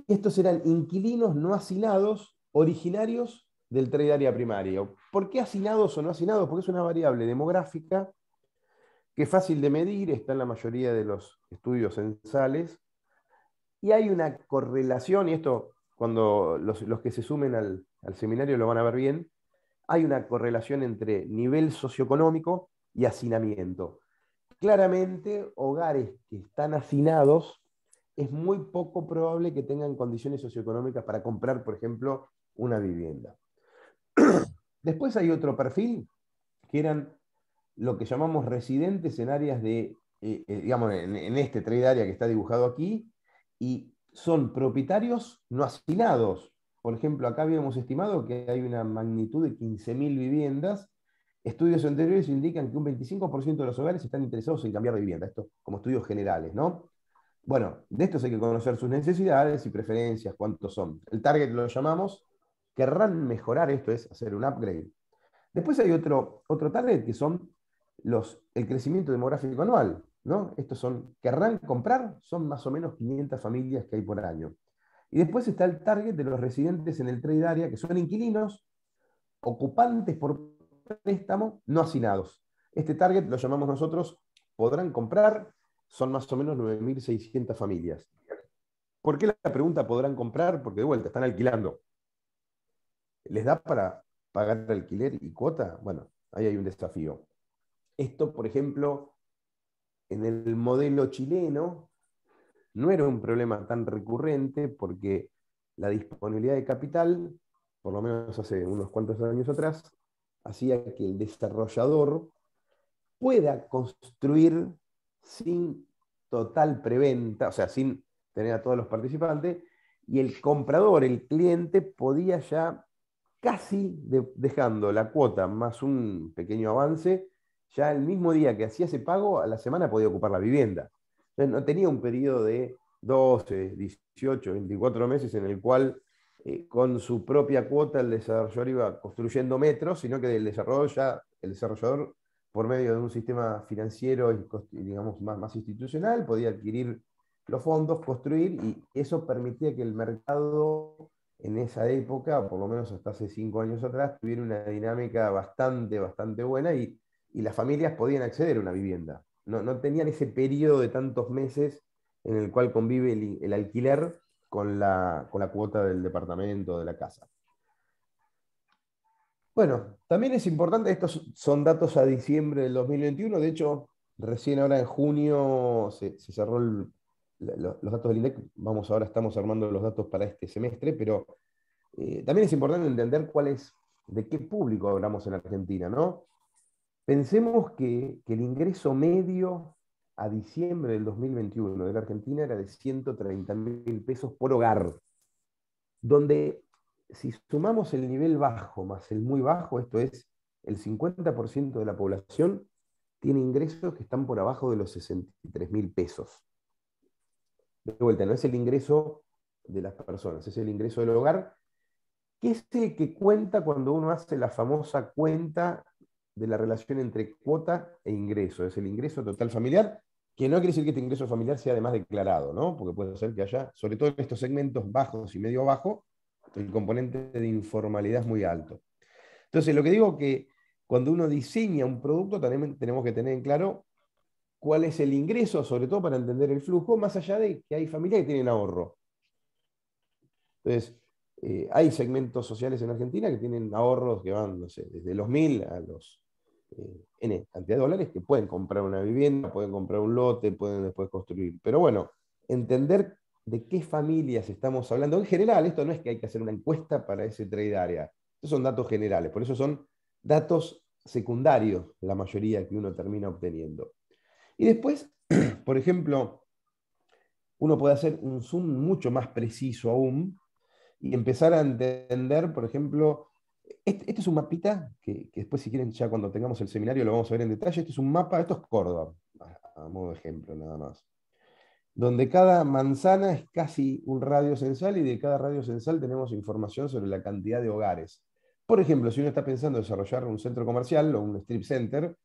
Estos eran inquilinos no hacinados originarios del trade area primario. ¿Por qué hacinados o no hacinados? Porque es una variable demográfica que es fácil de medir, está en la mayoría de los estudios censales, y hay una correlación, y esto cuando los que se sumen al seminario lo van a ver bien, hay una correlación entre nivel socioeconómico y hacinamiento. Claramente, hogares que están hacinados, es muy poco probable que tengan condiciones socioeconómicas para comprar, por ejemplo, una vivienda. Después hay otro perfil, que eran lo que llamamos residentes en áreas de, digamos, en este trade area que está dibujado aquí, y son propietarios no hacinados. Por ejemplo, acá habíamos estimado que hay una magnitud de 15.000 viviendas. Estudios anteriores indican que un 25% de los hogares están interesados en cambiar de vivienda, esto como estudios generales, ¿no? Bueno, de estos hay que conocer sus necesidades y preferencias, cuántos son. El target lo llamamos, querrán mejorar, esto es hacer un upgrade. Después hay otro target que son el crecimiento demográfico anual, ¿no? Estos querrán comprar, son más o menos 500 familias que hay por año. Y después está el target de los residentes en el trade area, que son inquilinos, ocupantes por préstamo, no hacinados. Este target lo llamamos nosotros, podrán comprar, son más o menos 9.600 familias. ¿Por qué la pregunta podrán comprar? Porque de vuelta, están alquilando. ¿Les da para pagar alquiler y cuota? Bueno, ahí hay un desafío. Esto, por ejemplo, en el modelo chileno, no era un problema tan recurrente porque la disponibilidad de capital, por lo menos hace unos cuantos años atrás, hacía que el desarrollador pueda construir sin total preventa, o sea, sin tener a todos los participantes, y el comprador, el cliente, podía ya casi dejando la cuota más un pequeño avance, ya el mismo día que hacía ese pago, a la semana podía ocupar la vivienda. Entonces no tenía un periodo de 12, 18, 24 meses en el cual con su propia cuota el desarrollador iba construyendo metros, sino que el desarrollador, por medio de un sistema financiero y, digamos, más institucional, podía adquirir los fondos, construir, y eso permitía que el mercado en esa época, o por lo menos hasta hace 5 años atrás, tuviera una dinámica bastante buena, y las familias podían acceder a una vivienda. No tenían ese periodo de tantos meses en el cual convive el alquiler con la cuota del departamento, de la casa. Bueno, también es importante, estos son datos a diciembre del 2021, de hecho, recién ahora en junio se cerró los datos del INDEC, ahora estamos armando los datos para este semestre, pero también es importante entender de qué público hablamos en Argentina, ¿no? Pensemos que el ingreso medio a diciembre del 2021 de la Argentina era de 130.000 pesos por hogar, donde si sumamos el nivel bajo más el muy bajo, esto es, el 50% de la población tiene ingresos que están por abajo de los 63.000 pesos. De vuelta, no es el ingreso de las personas, es el ingreso del hogar, que es el que cuenta cuando uno hace la famosa cuenta de la relación entre cuota e ingreso. Es el ingreso total familiar Que no quiere decir que este ingreso familiar sea además declarado, ¿no? Porque puede ser que haya, sobre todo en estos segmentos bajos y medio bajo, el componente de informalidad es muy alto. Entonces, lo que digo que cuando uno diseña un producto, también tenemos que tener en claro cuál es el ingreso, sobre todo para entender el flujo, más allá de que hay familias que tienen ahorro. Entonces, hay segmentos sociales en Argentina que tienen ahorros que van, no sé, desde los 1.000 a los N cantidad de dólares, que pueden comprar una vivienda, pueden comprar un lote, pueden después construir. Pero bueno, entender de qué familias estamos hablando. En general, esto no es que hay que hacer una encuesta para ese trade area. Estos son datos generales, por eso son datos secundarios, la mayoría que uno termina obteniendo. Y después, por ejemplo, uno puede hacer un zoom mucho más preciso aún y empezar a entender, por ejemplo, este es un mapita que después, si quieren, ya cuando tengamos el seminario lo vamos a ver en detalle. Este es un mapa, esto es Córdoba, a modo de ejemplo nada más, donde cada manzana es casi un radio censal y de cada radio censal tenemos información sobre la cantidad de hogares. Por ejemplo, si uno está pensando en desarrollar un centro comercial o un strip center,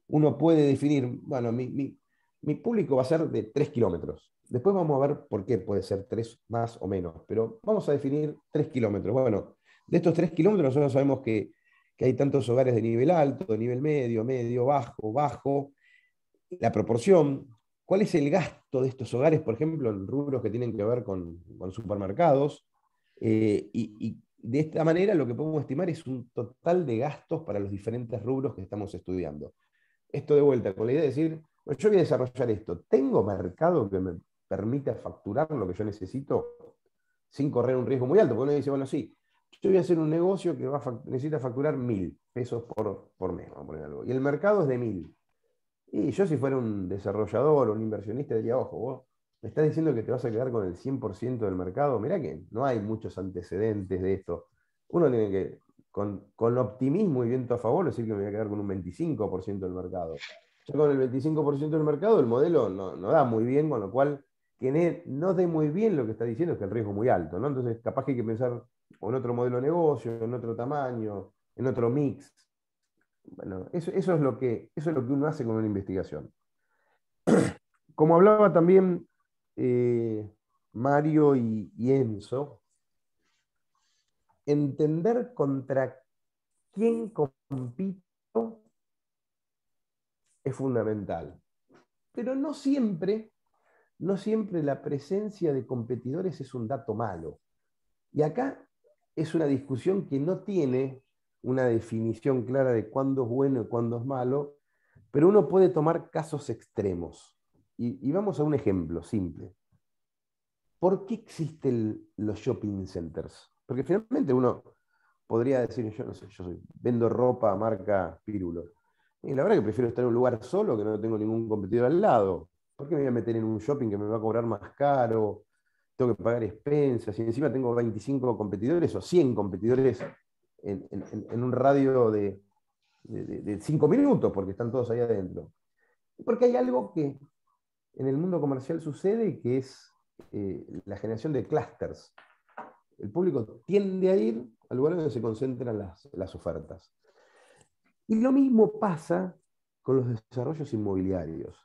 uno puede definir, bueno, mi público va a ser de 3 kilómetros. Después vamos a ver por qué puede ser 3 más o menos, pero vamos a definir 3 kilómetros. Bueno, de estos 3 kilómetros nosotros sabemos que hay tantos hogares de nivel alto, de nivel medio, medio, bajo, bajo. La proporción, cuál es el gasto de estos hogares, por ejemplo, en rubros que tienen que ver con supermercados. Y de esta manera lo que podemos estimar es un total de gastos para los diferentes rubros que estamos estudiando. Esto de vuelta, con la idea de decir, bueno, yo voy a desarrollar esto, ¿tengo mercado que me permita facturar lo que yo necesito sin correr un riesgo muy alto? Porque uno dice, bueno, sí, yo voy a hacer un negocio que necesita facturar 1.000 pesos por mes, vamos a poner algo, y el mercado es de 1.000. Y yo, si fuera un desarrollador o un inversionista, diría, ojo, vos me estás diciendo que te vas a quedar con el 100% del mercado. Mirá que no hay muchos antecedentes de esto. Uno tiene que, con optimismo y viento a favor, decir que me voy a quedar con un 25% del mercado. Ya con el 25% del mercado, el modelo no da muy bien, con lo cual, quien no dé muy bien lo que está diciendo es que el riesgo es muy alto, ¿no? Entonces, capaz que hay que pensar o en otro modelo de negocio, en otro tamaño, en otro mix. Bueno, eso es lo que uno hace con una investigación. Como hablaba también Mario y Enzo, entender contra quién compito es fundamental. Pero no siempre la presencia de competidores es un dato malo. Y acá es una discusión que no tiene una definición clara de cuándo es bueno y cuándo es malo, pero uno puede tomar casos extremos. Y vamos a un ejemplo simple. ¿Por qué existen los shopping centers? Porque finalmente uno podría decir, yo no sé, vendo ropa marca Pirulo. Y la verdad que prefiero estar en un lugar solo que no tengo ningún competidor al lado. ¿Por qué me voy a meter en un shopping que me va a cobrar más caro? Tengo que pagar expensas y encima tengo 25 competidores o 100 competidores en un radio de 5 minutos porque están todos ahí adentro. Porque hay algo que en el mundo comercial sucede que es la generación de clusters. El público tiende a ir al lugar donde se concentran las ofertas. Y lo mismo pasa con los desarrollos inmobiliarios.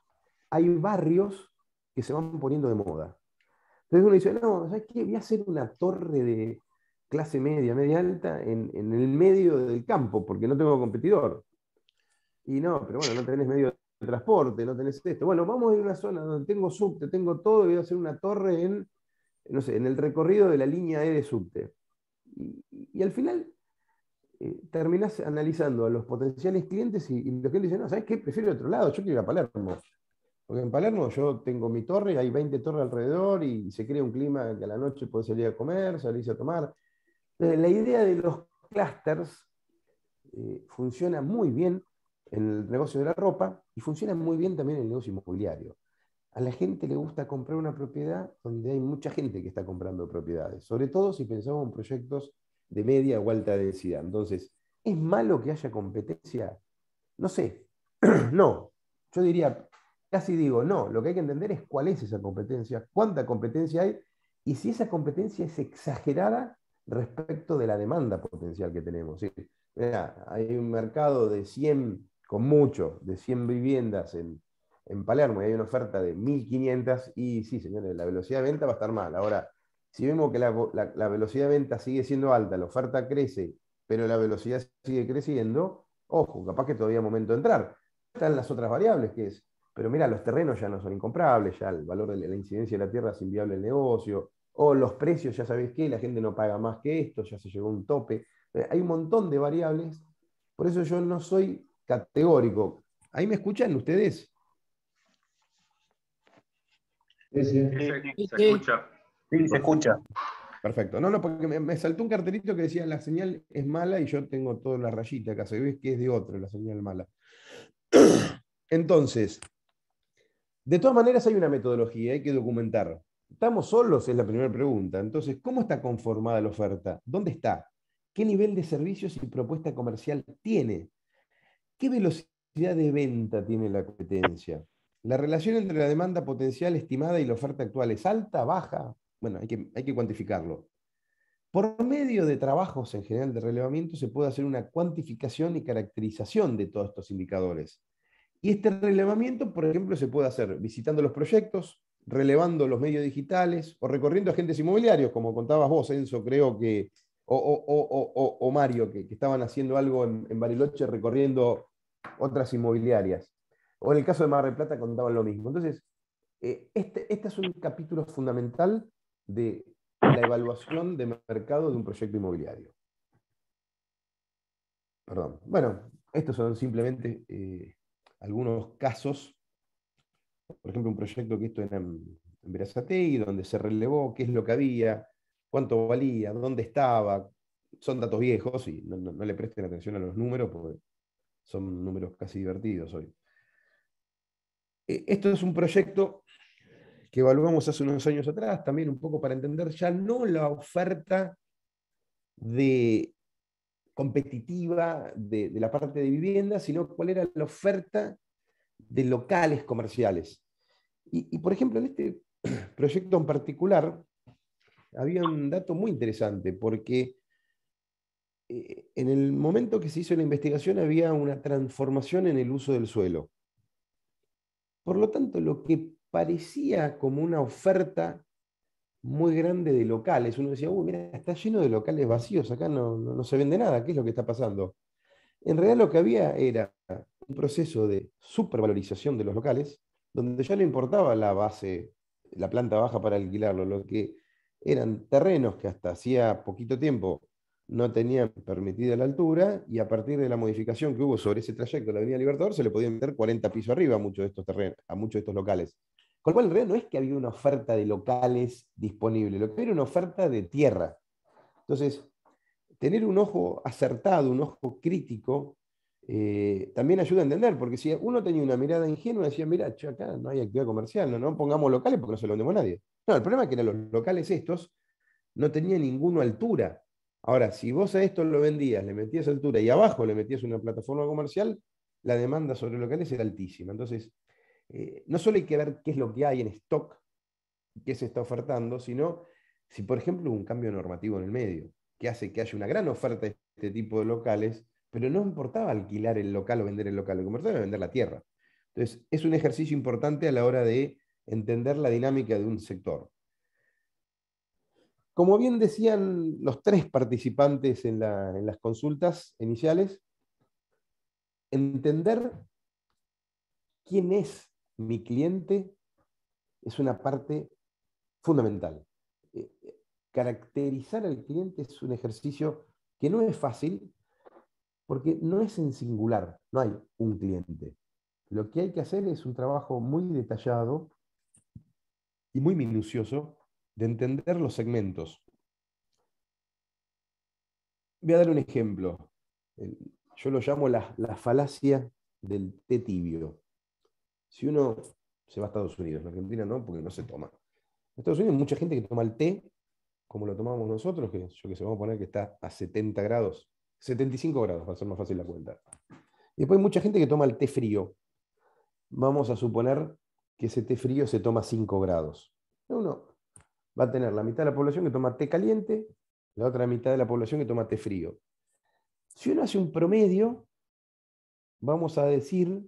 Hay barrios que se van poniendo de moda. Entonces uno dice, no, ¿sabes qué? Voy a hacer una torre de clase media, media alta, en el medio del campo, porque no tengo competidor. Y no, pero bueno, no tenés medio de transporte, no tenés esto. Bueno, vamos a ir a una zona donde tengo subte, tengo todo, y voy a hacer una torre no sé, en el recorrido de la línea E de subte. Y al final terminás analizando a los potenciales clientes y los clientes dicen, no, ¿sabes qué? Prefiero otro lado, yo quiero ir a Palermo. Porque en Palermo yo tengo mi torre, hay 20 torres alrededor y se crea un clima que a la noche puedes salir a comer, salirse a tomar. Entonces, la idea de los clusters funciona muy bien en el negocio de la ropa y funciona muy bien también en el negocio inmobiliario. A la gente le gusta comprar una propiedad donde hay mucha gente que está comprando propiedades, sobre todo si pensamos en proyectos de media o alta densidad. Entonces, ¿es malo que haya competencia? No sé, no. Yo diría, casi digo, no. Lo que hay que entender es cuál es esa competencia, cuánta competencia hay y si esa competencia es exagerada respecto de la demanda potencial que tenemos. ¿Sí? Mirá, hay un mercado de 100, con mucho, de 100 viviendas en en Palermo y hay una oferta de 1.500, y sí, señores, la velocidad de venta va a estar mal. Ahora, si vemos que la velocidad de venta sigue siendo alta, la oferta crece, pero la velocidad sigue creciendo, ojo, capaz que todavía es momento de entrar. Están las otras variables, que es, pero mira, los terrenos ya no son incomprables, ya el valor de la incidencia de la tierra es inviable el negocio, o los precios, ya sabéis que la gente no paga más que esto, ya se llegó a un tope. Hay un montón de variables, por eso yo no soy categórico. ¿Ahí me escuchan ustedes? Sí, sí. Se escucha. Sí, se escucha. Perfecto. No, porque me saltó un cartelito que decía la señal es mala y yo tengo toda la rayita acá. Se ve que es de otro la señal mala. Entonces, de todas maneras hay una metodología, hay que documentar. ¿Estamos solos? Es la primera pregunta. Entonces, ¿cómo está conformada la oferta? ¿Dónde está? ¿Qué nivel de servicios y propuesta comercial tiene? ¿Qué velocidad de venta tiene la competencia? ¿La relación entre la demanda potencial estimada y la oferta actual es alta, baja? Bueno, hay que cuantificarlo. Por medio de trabajos en general de relevamiento se puede hacer una cuantificación y caracterización de todos estos indicadores. Y este relevamiento, por ejemplo, se puede hacer visitando los proyectos, relevando los medios digitales o recorriendo agentes inmobiliarios, como contabas vos, Enzo, creo que, o Mario, que estaban haciendo algo en Bariloche recorriendo otras inmobiliarias. O en el caso de Mar del Plata contaban lo mismo. Entonces, este es un capítulo fundamental de la evaluación de mercado de un proyecto inmobiliario. Perdón. Bueno, estos son simplemente algunos casos. Por ejemplo, un proyecto que esto era en Berazategui, donde se relevó qué es lo que había, cuánto valía, dónde estaba. Son datos viejos y no le presten atención a los números porque son números casi divertidos hoy. Esto es un proyecto que evaluamos hace unos años atrás, también un poco para entender ya no la oferta competitiva de la parte de vivienda, sino cuál era la oferta de locales comerciales. Y por ejemplo, en este proyecto en particular, había un dato muy interesante, porque en el momento que se hizo la investigación había una transformación en el uso del suelo. Por lo tanto, lo que parecía como una oferta muy grande de locales, uno decía, mira, está lleno de locales vacíos, acá no se vende nada, ¿qué es lo que está pasando? En realidad lo que había era un proceso de supervalorización de los locales, donde ya no importaba la base, la planta baja para alquilarlo, lo que eran terrenos que hasta hacía poquito tiempo no tenían permitida la altura, y a partir de la modificación que hubo sobre ese trayecto de la Avenida Libertador, se le podían meter 40 pisos arriba a muchos de estos terrenos, a muchos de estos locales. Con lo cual, en realidad no es que había una oferta de locales disponible, lo que había era una oferta de tierra. Entonces, tener un ojo acertado, un ojo crítico, también ayuda a entender, porque si uno tenía una mirada ingenua, decía, mira, acá no hay actividad comercial, no pongamos locales porque no se lo vendemos a nadie. No, el problema es que eran los locales estos no tenían ninguna altura. Ahora, si vos a esto lo vendías, le metías altura y abajo le metías una plataforma comercial, la demanda sobre locales era altísima. Entonces, no solo hay que ver qué es lo que hay en stock, qué se está ofertando, sino si, por ejemplo, hubo un cambio normativo en el medio, que hace que haya una gran oferta de este tipo de locales, pero no importaba alquilar el local o vender el local, lo que importaba era vender la tierra. Entonces, es un ejercicio importante a la hora de entender la dinámica de un sector. Como bien decían los tres participantes en las consultas iniciales, entender quién es mi cliente es una parte fundamental. Caracterizar al cliente es un ejercicio que no es fácil, porque no es en singular, no hay un cliente. Lo que hay que hacer es un trabajo muy detallado y muy minucioso de entender los segmentos. Voy a dar un ejemplo. Yo lo llamo la falacia del té tibio. Si uno se va a Estados Unidos, en Argentina no, porque no se toma. En Estados Unidos hay mucha gente que toma el té como lo tomamos nosotros, que yo que sé, vamos a poner que está a 70 grados, 75 grados, va a ser más fácil la cuenta. Y después hay mucha gente que toma el té frío. Vamos a suponer que ese té frío se toma a 5 grados. Uno va a tener la mitad de la población que toma té caliente, la otra mitad de la población que toma té frío. Si uno hace un promedio, vamos a decir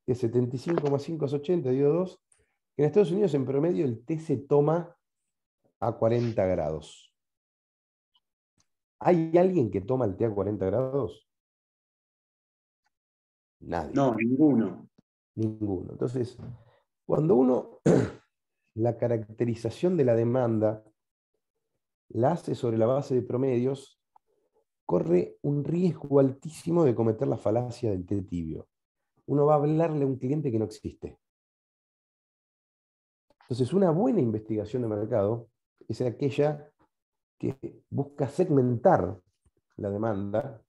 que es 75,5 es 80, digo 2, que en Estados Unidos en promedio el té se toma a 40 grados. ¿Hay alguien que toma el té a 40 grados? Nadie. No, ninguno. Ninguno. Entonces, cuando uno la caracterización de la demanda la hace sobre la base de promedios, corre un riesgo altísimo de cometer la falacia del té tibio. Uno va a hablarle a un cliente que no existe. Entonces, una buena investigación de mercado es aquella que busca segmentar la demanda,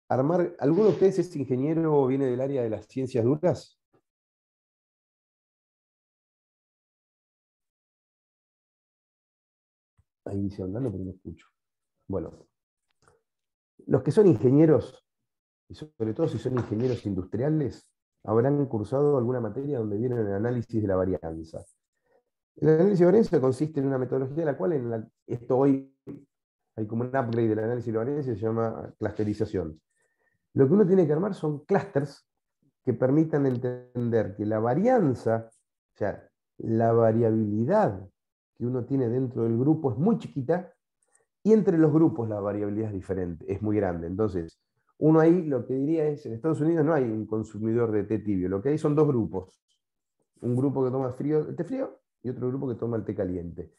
armar. ¿Alguno de ustedes es ingeniero o viene del área de las ciencias duras? Ahí dice hablando, pero no escucho. Bueno, los que son ingenieros, y sobre todo si son ingenieros industriales, habrán cursado alguna materia donde viene el análisis de la varianza. El análisis de varianza consiste en una metodología de la cual, esto hoy hay como un upgrade del análisis de varianza y se llama clusterización. Lo que uno tiene que armar son clústeres que permitan entender que la varianza, o sea, la variabilidad que uno tiene dentro del grupo es muy chiquita, y entre los grupos la variabilidad es diferente, es muy grande. Entonces, uno ahí lo que diría es, en Estados Unidos no hay un consumidor de té tibio, lo que hay son dos grupos. Un grupo que toma el té frío y otro grupo que toma el té caliente.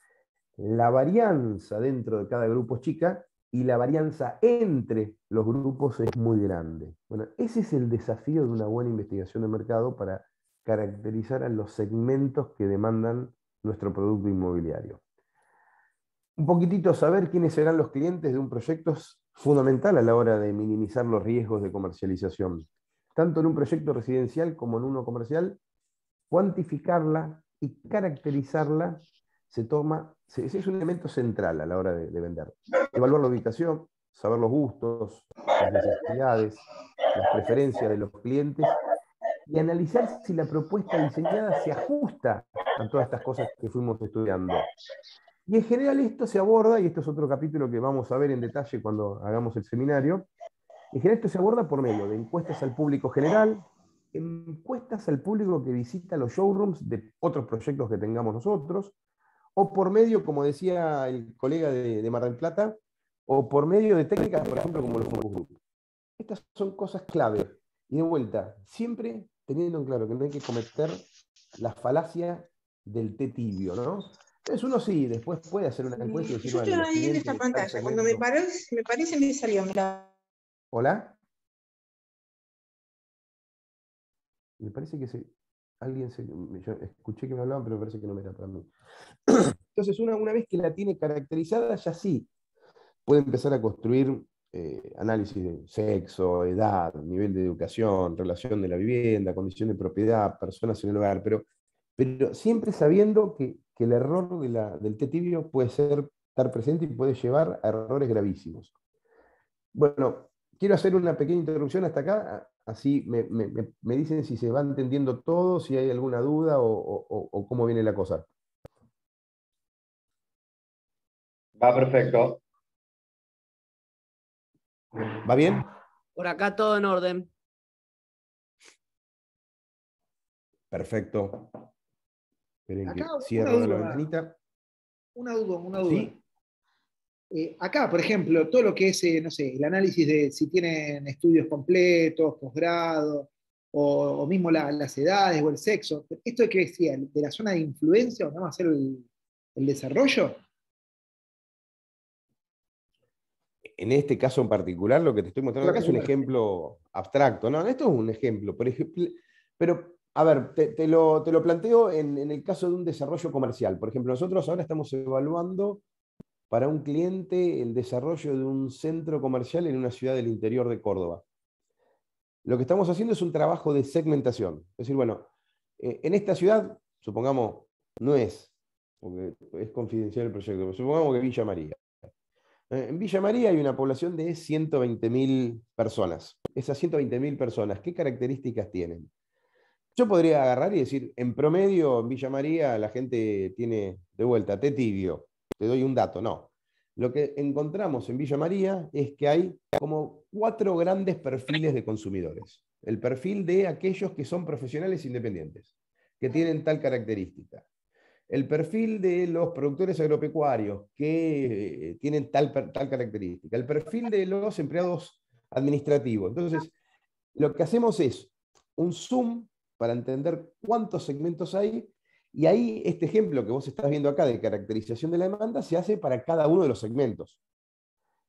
La varianza dentro de cada grupo es chica y la varianza entre los grupos es muy grande. Bueno, ese es el desafío de una buena investigación de mercado para caracterizar a los segmentos que demandan nuestro producto inmobiliario. Un poquitito saber quiénes serán los clientes de un proyecto es fundamental a la hora de minimizar los riesgos de comercialización. Tanto en un proyecto residencial como en uno comercial, cuantificarla y caracterizarla es un elemento central a la hora de vender. Evaluar la ubicación, saber los gustos, las necesidades, las preferencias de los clientes y analizar si la propuesta diseñada se ajusta a todas estas cosas que fuimos estudiando. Y en general esto se aborda, y esto es otro capítulo que vamos a ver en detalle cuando hagamos el seminario, en general esto se aborda por medio de encuestas al público general, encuestas al público que visita los showrooms de otros proyectos que tengamos nosotros, o por medio, como decía el colega de Mar del Plata, o por medio de técnicas, por ejemplo, como los focus group. Estas son cosas clave. Y de vuelta, siempre teniendo en claro que no hay que cometer la falacia del té tibio, ¿no? Entonces uno sí, después puede hacer una encuesta y decir, Yo bueno, estoy los ahí en clientes esta de tal pantalla. Cuando me parece, me salió. Mira. ¿Hola? Me parece que yo escuché que me hablaban, pero me parece que no me era para mí. Entonces, una vez que la tiene caracterizada, ya sí puede empezar a construir análisis de sexo, edad, nivel de educación, relación de la vivienda, condición de propiedad, personas en el hogar, pero siempre sabiendo que el error del té tibio puede estar presente y puede llevar a errores gravísimos. Bueno, quiero hacer una pequeña introducción hasta acá, así me dicen si se va entendiendo todo, si hay alguna duda o cómo viene la cosa. Va perfecto. ¿Va bien? Por acá todo en orden. Perfecto. Esperen que Acá cierro la ventanita. una duda. ¿Sí? Acá, por ejemplo, todo lo que es, no sé, el análisis de si tienen estudios completos, posgrado, o mismo las edades o el sexo, ¿esto de qué decía? ¿De la zona de influencia o no va a ser el desarrollo? En este caso en particular, lo que te estoy mostrando acá es un ejemplo abstracto. No, esto es un ejemplo, por ejemplo, pero a ver, te lo planteo en el caso de un desarrollo comercial. Por ejemplo, nosotros ahora estamos evaluando para un cliente el desarrollo de un centro comercial en una ciudad del interior de Córdoba. Lo que estamos haciendo es un trabajo de segmentación. Es decir, bueno, en esta ciudad, supongamos, no es, porque es confidencial el proyecto, pero supongamos que Villa María. En Villa María hay una población de 120.000 personas. Esas 120.000 personas, ¿qué características tienen? Yo podría agarrar y decir, en promedio en Villa María la gente tiene, de vuelta, té tibio. Te doy un dato, no. Lo que encontramos en Villa María es que hay como 4 grandes perfiles de consumidores. el perfil de aquellos que son profesionales independientes, que tienen tal característica. El perfil de los productores agropecuarios, que tienen tal característica. El perfil de los empleados administrativos. Entonces, lo que hacemos es un zoom para entender cuántos segmentos hay, y ahí este ejemplo que vos estás viendo acá de caracterización de la demanda se hace para cada uno de los segmentos.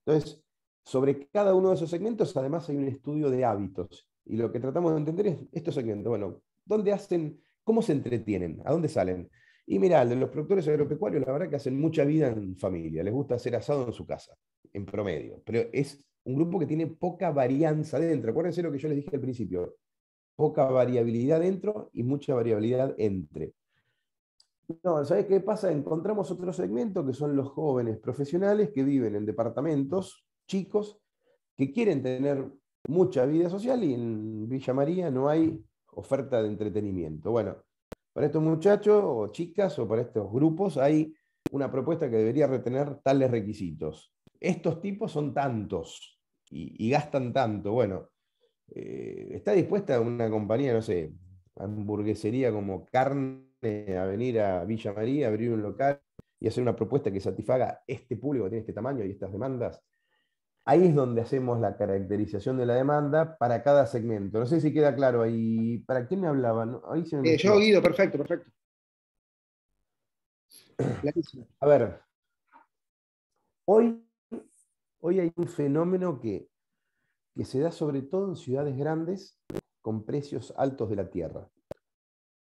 Entonces, sobre cada uno de esos segmentos, además hay un estudio de hábitos. Y lo que tratamos de entender es estos segmentos. Bueno, ¿dónde hacen, cómo se entretienen? ¿A dónde salen? Y mirá, de los productores agropecuarios, la verdad que hacen mucha vida en familia. Les gusta hacer asado en su casa, en promedio. Pero es un grupo que tiene poca varianza dentro. Acuérdense lo que yo les dije al principio. Poca variabilidad dentro y mucha variabilidad entre. No, ¿sabés qué pasa? Encontramos otro segmento que son los jóvenes profesionales que viven en departamentos chicos que quieren tener mucha vida social y en Villa María no hay oferta de entretenimiento. Bueno, para estos muchachos o chicas o para estos grupos hay una propuesta que debería retener tales requisitos. Estos tipos son tantos y gastan tanto. Bueno, ¿está dispuesta una compañía, no sé, hamburguesería como Carne, a venir a Villa María, abrir un local y hacer una propuesta que satisfaga este público que tiene este tamaño y estas demandas? Ahí es donde hacemos la caracterización de la demanda para cada segmento. No sé si queda claro ahí. ¿Para quién me hablaban? Ahí se me mezcló. Yo, Guido, perfecto, perfecto. Clarísimo. A ver, hoy hay un fenómeno que se da sobre todo en ciudades grandes con precios altos de la tierra.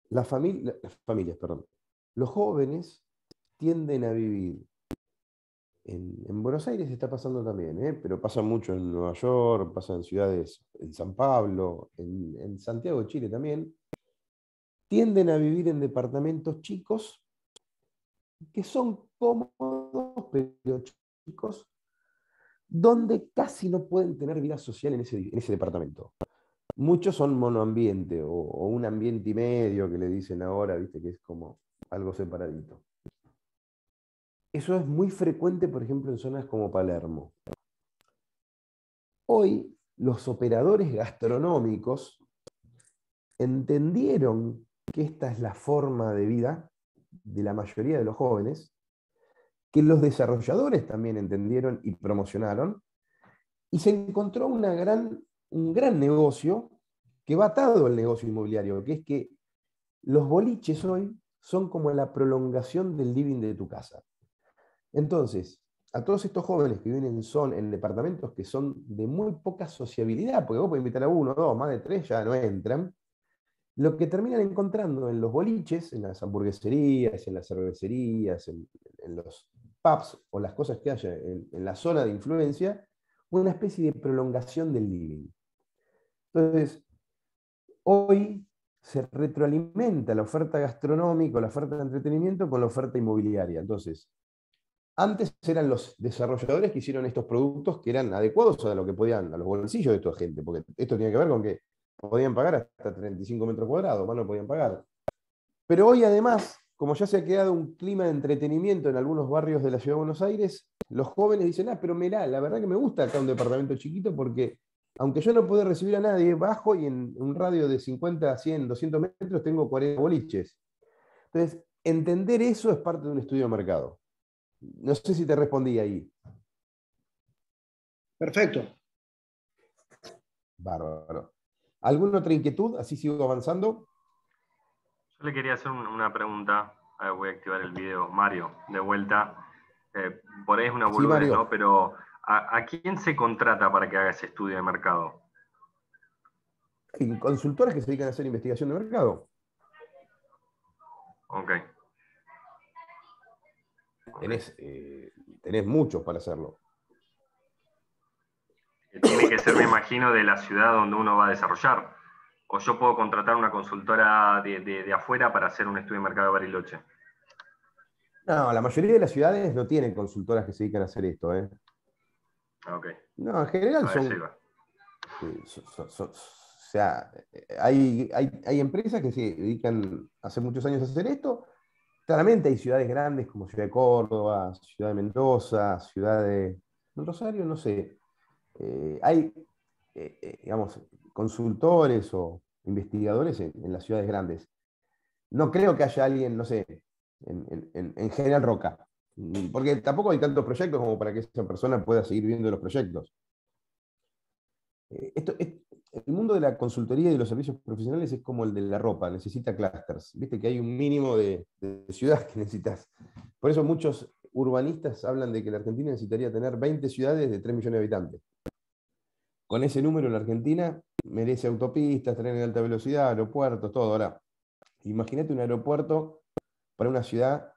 Las familias, perdón. Los jóvenes tienden a vivir en Buenos Aires, está pasando también, pero pasa mucho en Nueva York, pasa en ciudades, en San Pablo, en Santiago de Chile también. Tienden a vivir en departamentos chicos que son cómodos, pero chicos, donde casi no pueden tener vida social en ese departamento. Muchos son monoambiente o un ambiente y medio que le dicen ahora, viste, que es como algo separadito. Eso es muy frecuente, por ejemplo, en zonas como Palermo. Hoy los operadores gastronómicos entendieron que esta es la forma de vida de la mayoría de los jóvenes, que los desarrolladores también entendieron y promocionaron, y se encontró un gran negocio que va atado al negocio inmobiliario, que es que los boliches hoy son como la prolongación del living de tu casa. Entonces, a todos estos jóvenes que viven en departamentos que son de muy poca sociabilidad, porque vos podés invitar a uno, dos, más de tres, ya no entran, lo que terminan encontrando en los boliches, en las hamburgueserías, en las cervecerías, en los pubs o las cosas que haya en la zona de influencia, una especie de prolongación del living. Entonces, hoy se retroalimenta la oferta gastronómica, la oferta de entretenimiento con la oferta inmobiliaria. Entonces, antes eran los desarrolladores que hicieron estos productos que eran adecuados a lo que podían, a los bolsillos de esta gente, porque esto tiene que ver con que podían pagar hasta 35 metros cuadrados, más no podían pagar. Pero hoy además, como ya se ha quedado un clima de entretenimiento en algunos barrios de la Ciudad de Buenos Aires, los jóvenes dicen, pero mirá, la verdad que me gusta acá un departamento chiquito porque aunque yo no puedo recibir a nadie, bajo y en un radio de 50, 100, 200 metros tengo 40 boliches. Entonces, entender eso es parte de un estudio de mercado. No sé si te respondí ahí. Perfecto. Bárbaro. ¿Alguna otra inquietud? Así sigo avanzando. Yo le quería hacer una pregunta. A ver, voy a activar el video. Mario, de vuelta. Por ahí es una boludez, ¿no? Pero ¿a quién se contrata para que haga ese estudio de mercado? Hay consultoras que se dedican a hacer investigación de mercado. Ok. Tenés muchos para hacerlo. Tiene que ser, me imagino, de la ciudad donde uno va a desarrollar. O yo puedo contratar una consultora de afuera para hacer un estudio de mercado de Bariloche. No, la mayoría de las ciudades no tienen consultoras que se dedican a hacer esto. Ok. No, en general o sea, hay empresas que se dedican hace muchos años a hacer esto. Claramente hay ciudades grandes como Ciudad de Córdoba, Ciudad de Mendoza, Ciudad de Rosario, no sé. Hay digamos, consultores o investigadores en las ciudades grandes. No creo que haya alguien, no sé, en General Roca, porque tampoco hay tantos proyectos como para que esa persona pueda seguir viendo los proyectos. El mundo de la consultoría y de los servicios profesionales es como el de la ropa, necesita clústeres. Viste que hay un mínimo de ciudad que necesitas. Por eso muchos urbanistas hablan de que la Argentina necesitaría tener 20 ciudades de 3 millones de habitantes. Con ese número la Argentina merece autopistas, trenes de alta velocidad, aeropuertos, todo. Ahora, imagínate un aeropuerto para una ciudad,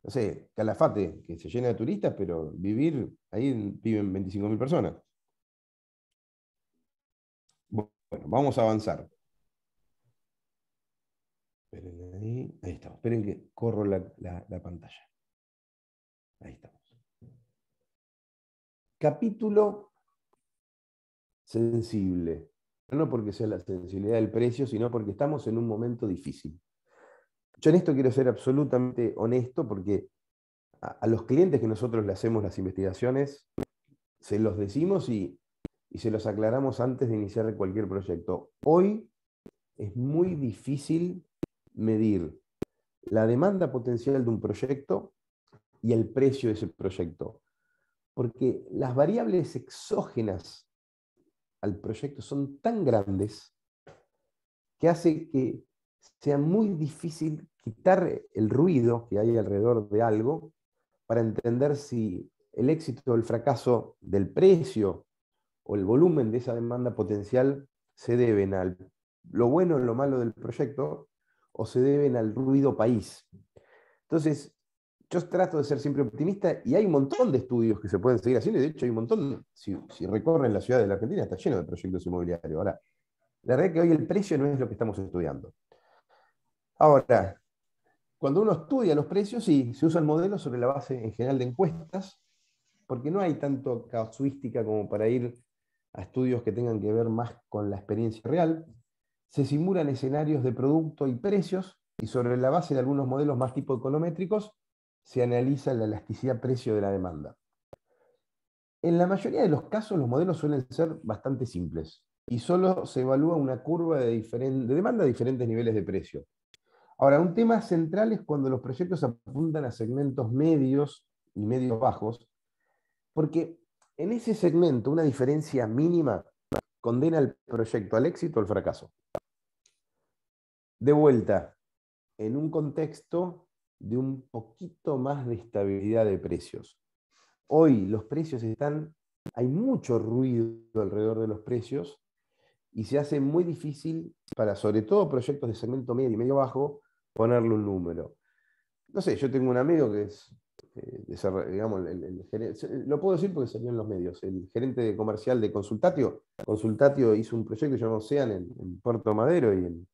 no sé, Calafate, que se llena de turistas, pero vivir, ahí viven 25.000 personas. Bueno, vamos a avanzar. Esperen ahí estamos. Esperen que corro la pantalla. Ahí estamos. Capítulo sensible. No porque sea la sensibilidad del precio, sino porque estamos en un momento difícil. Yo en esto quiero ser absolutamente honesto porque a los clientes que nosotros le hacemos las investigaciones, se los decimos y se los aclaramos antes de iniciar cualquier proyecto. Hoy es muy difícil medir la demanda potencial de un proyecto y el precio de ese proyecto, porque las variables exógenas al proyecto son tan grandes que hace que sea muy difícil quitar el ruido que hay alrededor de algo para entender si el éxito o el fracaso del precio o el volumen de esa demanda potencial se deben a lo bueno o lo malo del proyecto o se deben al ruido país. Entonces, yo trato de ser siempre optimista y hay un montón de estudios que se pueden seguir haciendo y de hecho hay un montón, si recorren la ciudad de la Argentina, está lleno de proyectos inmobiliarios. Ahora, la verdad es que hoy el precio no es lo que estamos estudiando. Ahora, cuando uno estudia los precios, sí, se usan modelos sobre la base en general de encuestas, porque no hay tanto casuística como para ir a estudios que tengan que ver más con la experiencia real. Se simulan escenarios de producto y precios, y sobre la base de algunos modelos más tipo econométricos, se analiza la elasticidad precio de la demanda. En la mayoría de los casos, los modelos suelen ser bastante simples, y solo se evalúa una curva de demanda a diferentes niveles de precio. Ahora, un tema central es cuando los proyectos apuntan a segmentos medios y medios bajos, porque en ese segmento una diferencia mínima condena el proyecto al éxito o al fracaso. De vuelta, en un contexto de un poquito más de estabilidad de precios. Hoy los precios hay mucho ruido alrededor de los precios y se hace muy difícil para, sobre todo, proyectos de segmento medio y medio bajo, ponerle un número. No sé, yo tengo un amigo que es, digamos, lo puedo decir porque salió en los medios, el gerente comercial de Consultatio. Consultatio hizo un proyecto llamado Ocean en Puerto Madero y en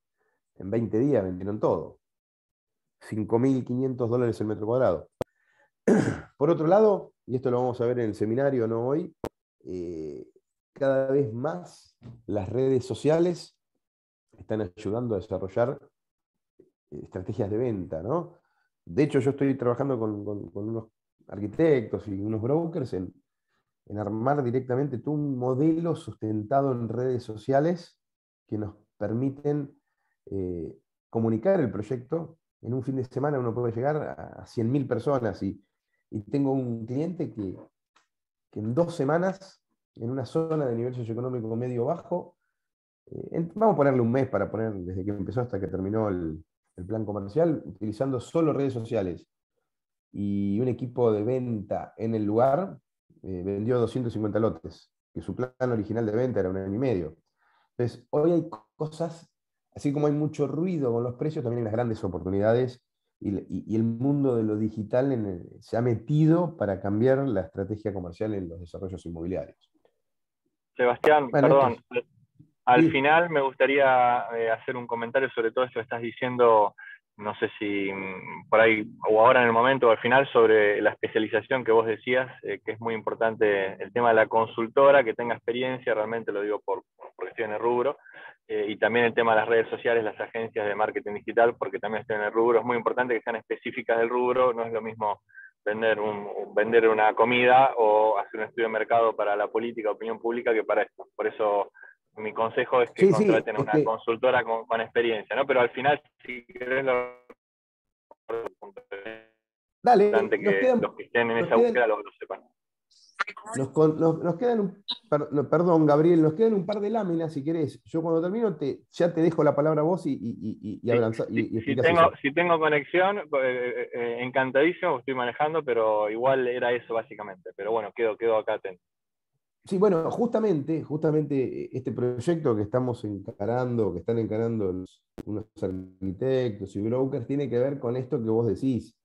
20 días vendieron todo. $5.500 el metro cuadrado. Por otro lado, y esto lo vamos a ver en el seminario, no hoy, cada vez más las redes sociales están ayudando a desarrollar estrategias de venta, ¿no? De hecho, yo estoy trabajando con unos arquitectos y unos brokers en armar directamente todo un modelo sustentado en redes sociales que nos permiten comunicar el proyecto. En un fin de semana uno puede llegar a 100.000 personas y tengo un cliente que en 2 semanas, en una zona de nivel socioeconómico medio-bajo, vamos a ponerle un mes para poner desde que empezó hasta que terminó el plan comercial, utilizando solo redes sociales y un equipo de venta en el lugar, vendió 250 lotes, que su plan original de venta era 1 año y medio. Entonces, hoy hay cosas, así como hay mucho ruido con los precios, también hay las grandes oportunidades y el mundo de lo digital se ha metido para cambiar la estrategia comercial en los desarrollos inmobiliarios. Sebastián, bueno, perdón, al sí. final me gustaría hacer un comentario sobre todo esto que estás diciendo, no sé si por ahí o ahora en el momento o al final, sobre la especialización que vos decías, que es muy importante el tema de la consultora, que tenga experiencia, realmente lo digo porque estoy en el rubro, y también el tema de las redes sociales, las agencias de marketing digital, porque también estoy en el rubro. Es muy importante que sean específicas del rubro, no es lo mismo vender una comida o hacer un estudio de mercado para la política, opinión pública, que para esto. Por eso mi consejo es que Sí, sí, contraten a es una que, consultora con experiencia, ¿no? Pero al final, si querés, lo dale, importante que los que estén en nos esa quedan, búsqueda lo sepan. nos quedan no, perdón, Gabriel, nos quedan un par de láminas, si querés. Yo cuando termino ya te dejo la palabra a vos y explicás eso. Si tengo conexión, encantadísimo, estoy manejando, pero igual era eso básicamente. Pero bueno, quedo acá atento. Sí, bueno, justamente este proyecto que estamos encarando, que están encarando unos arquitectos y brokers, tiene que ver con esto que vos decís.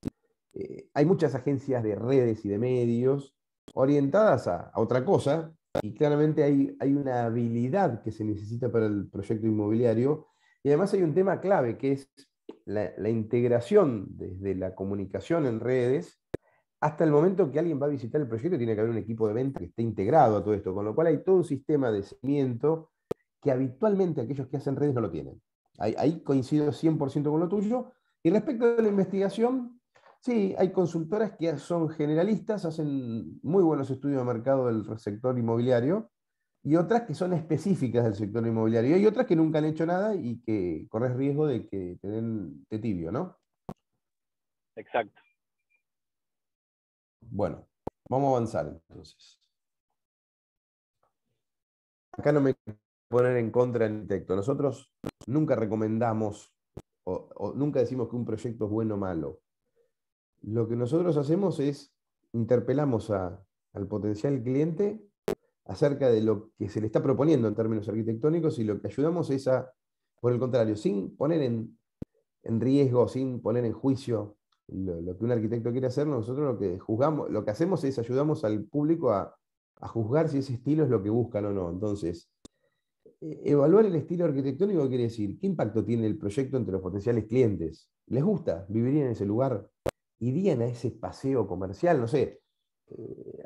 Hay muchas agencias de redes y de medios orientadas a otra cosa, y claramente hay una habilidad que se necesita para el proyecto inmobiliario, y además hay un tema clave que es la integración desde la comunicación en redes hasta el momento que alguien va a visitar el proyecto. Tiene que haber un equipo de venta que esté integrado a todo esto, con lo cual hay todo un sistema de seguimiento que habitualmente aquellos que hacen redes no lo tienen. Ahí coincido 100% con lo tuyo. Y respecto de la investigación, sí, hay consultoras que son generalistas, hacen muy buenos estudios de mercado del sector inmobiliario, y otras que son específicas del sector inmobiliario. Y hay otras que nunca han hecho nada y que corres riesgo de que te den de tibio, ¿no? Exacto. Bueno, vamos a avanzar entonces. Acá no me quiero poner en contra del arquitecto. Nosotros nunca recomendamos o nunca decimos que un proyecto es bueno o malo. Lo que nosotros hacemos es interpelamos al potencial cliente acerca de lo que se le está proponiendo en términos arquitectónicos, y lo que ayudamos es por el contrario, sin poner en riesgo, sin poner en juicio lo que un arquitecto quiere hacer, nosotros lo que hacemos es ayudamos al público a juzgar si ese estilo es lo que buscan o no. Entonces, evaluar el estilo arquitectónico quiere decir, ¿qué impacto tiene el proyecto entre los potenciales clientes? ¿Les gusta? ¿Vivirían en ese lugar? ¿Irían a ese paseo comercial? No sé,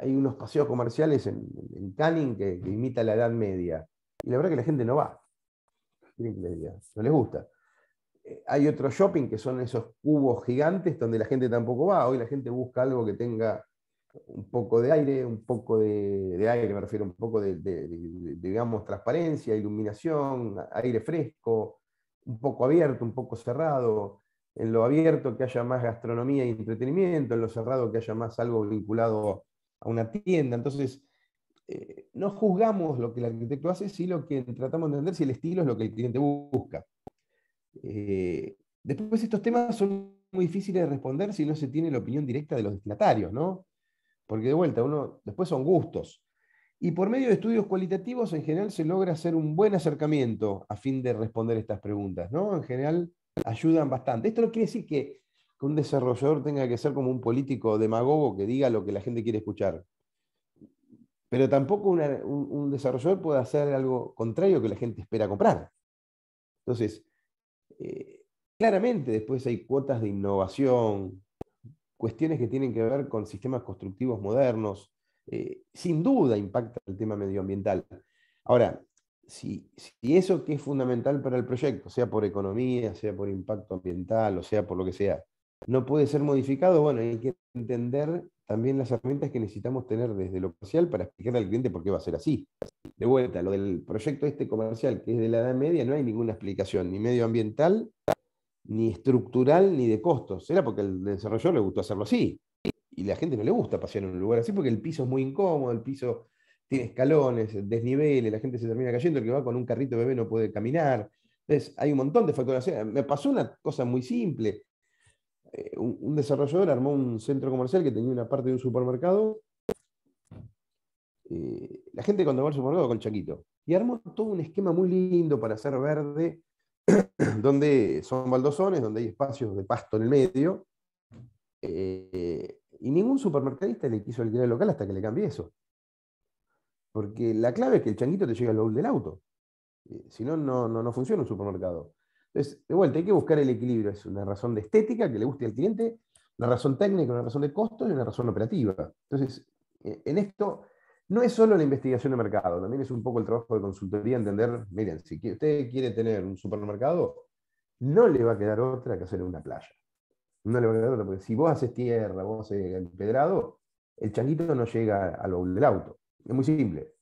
hay unos paseos comerciales en Canning que imita la Edad Media, y la verdad que la gente no va. ¿Qué quieren que les diga? No les gusta. Hay otros shopping que son esos cubos gigantes donde la gente tampoco va. Hoy la gente busca algo que tenga un poco de aire, de aire me refiero, un poco digamos, transparencia, iluminación, aire fresco, un poco abierto, un poco cerrado. En lo abierto que haya más gastronomía y entretenimiento, en lo cerrado que haya más algo vinculado a una tienda. Entonces, no juzgamos lo que el arquitecto hace, sino lo que tratamos de entender si el estilo es lo que el cliente busca. Después estos temas son muy difíciles de responder si no se tiene la opinión directa de los destinatarios, ¿no? Porque de vuelta, después son gustos. Y por medio de estudios cualitativos, en general se logra hacer un buen acercamiento a fin de responder estas preguntas, ¿no? En general ayudan bastante. Esto no quiere decir que un desarrollador tenga que ser como un político demagogo que diga lo que la gente quiere escuchar. Pero tampoco un desarrollador puede hacer algo contrario que la gente espera comprar. Entonces, claramente después hay cuotas de innovación, cuestiones que tienen que ver con sistemas constructivos modernos. Sin duda impacta el tema medioambiental. Ahora, si eso que es fundamental para el proyecto, sea por economía, sea por impacto ambiental, o sea por lo que sea, no puede ser modificado, bueno, hay que entender también las herramientas que necesitamos tener desde lo comercial para explicarle al cliente por qué va a ser así. De vuelta, lo del proyecto este comercial, que es de la Edad Media, no hay ninguna explicación, ni medioambiental, ni estructural, ni de costos. Era porque al desarrollador le gustó hacerlo así. Y la gente no le gusta pasear en un lugar así porque el piso es muy incómodo, el piso tiene escalones, desniveles, la gente se termina cayendo, el que va con un carrito bebé no puede caminar. Entonces, hay un montón de factores. Me pasó una cosa muy simple. Un desarrollador armó un centro comercial que tenía una parte de un supermercado. La gente cuando va al supermercado con Chaquito. Y armó todo un esquema muy lindo para hacer verde, donde son baldosones, donde hay espacios de pasto en el medio. Y ningún supermercadista le quiso alquilar el local hasta que le cambie eso. Porque la clave es que el changuito te llegue al baúl del auto. Si no, no funciona un supermercado. Entonces, de vuelta, hay que buscar el equilibrio. Es una razón de estética que le guste al cliente, una razón técnica, una razón de costos y una razón operativa. Entonces, en esto no es solo la investigación de mercado, también es un poco el trabajo de consultoría, entender, miren, si usted quiere tener un supermercado, no le va a quedar otra que hacer una playa. No le va a quedar otra, porque si vos haces tierra, vos haces empedrado, el changuito no llega al baúl del auto. Es muy simple.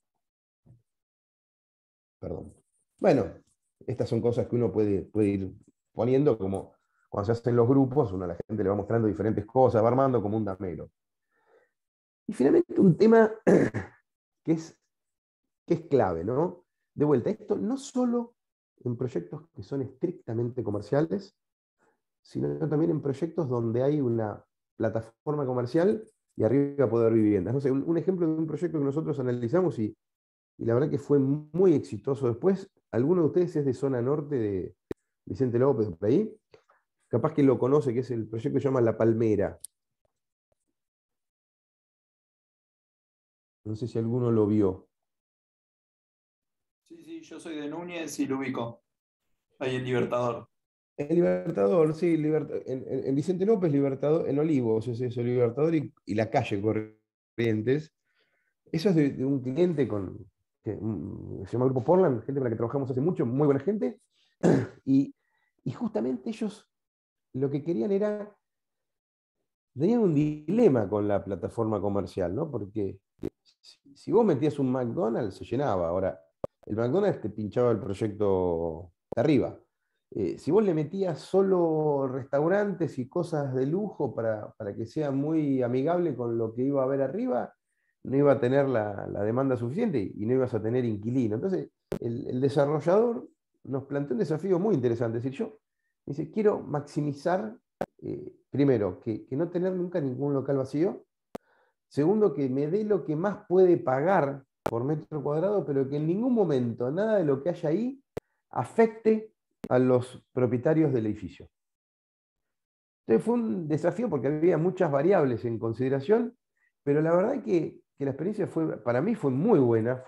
Perdón. Bueno, estas son cosas que uno puede ir poniendo como cuando se hacen los grupos, uno a la gente le va mostrando diferentes cosas, va armando como un damero. Y finalmente un tema que es clave, ¿no? De vuelta, esto no solo en proyectos que son estrictamente comerciales, sino también en proyectos donde hay una plataforma comercial y arriba puede haber viviendas. No sé, un ejemplo de un proyecto que nosotros analizamos y la verdad que fue muy exitoso después. ¿Alguno de ustedes es de zona norte de Vicente López, por ahí? Capaz que lo conoce, que es el proyecto que se llama La Palmera. No sé si alguno lo vio. Sí, yo soy de Núñez y lo ubico. Ahí en Libertador. El Libertador, sí, en Vicente López, Libertador, en Olivos, es eso, Libertador y la calle Corrientes. Eso es de un cliente que se llama Grupo Portland, gente con la que trabajamos hace mucho, muy buena gente. Y, y justamente ellos lo que querían era, tenían un dilema con la plataforma comercial, ¿no? Porque si vos metías un McDonald's, se llenaba. Ahora, el McDonald's te pinchaba el proyecto de arriba. Si vos le metías solo restaurantes y cosas de lujo para que sea muy amigable con lo que iba a haber arriba, no iba a tener la demanda suficiente y no ibas a tener inquilino. Entonces, el desarrollador nos planteó un desafío muy interesante. Es decir, yo dice, quiero maximizar, primero, que no tener nunca ningún local vacío. Segundo, que me dé lo que más puede pagar por metro cuadrado, pero que en ningún momento nada de lo que haya ahí afecte a los propietarios del edificio. Entonces fue un desafío porque había muchas variables en consideración, pero la verdad que la experiencia para mí fue muy buena,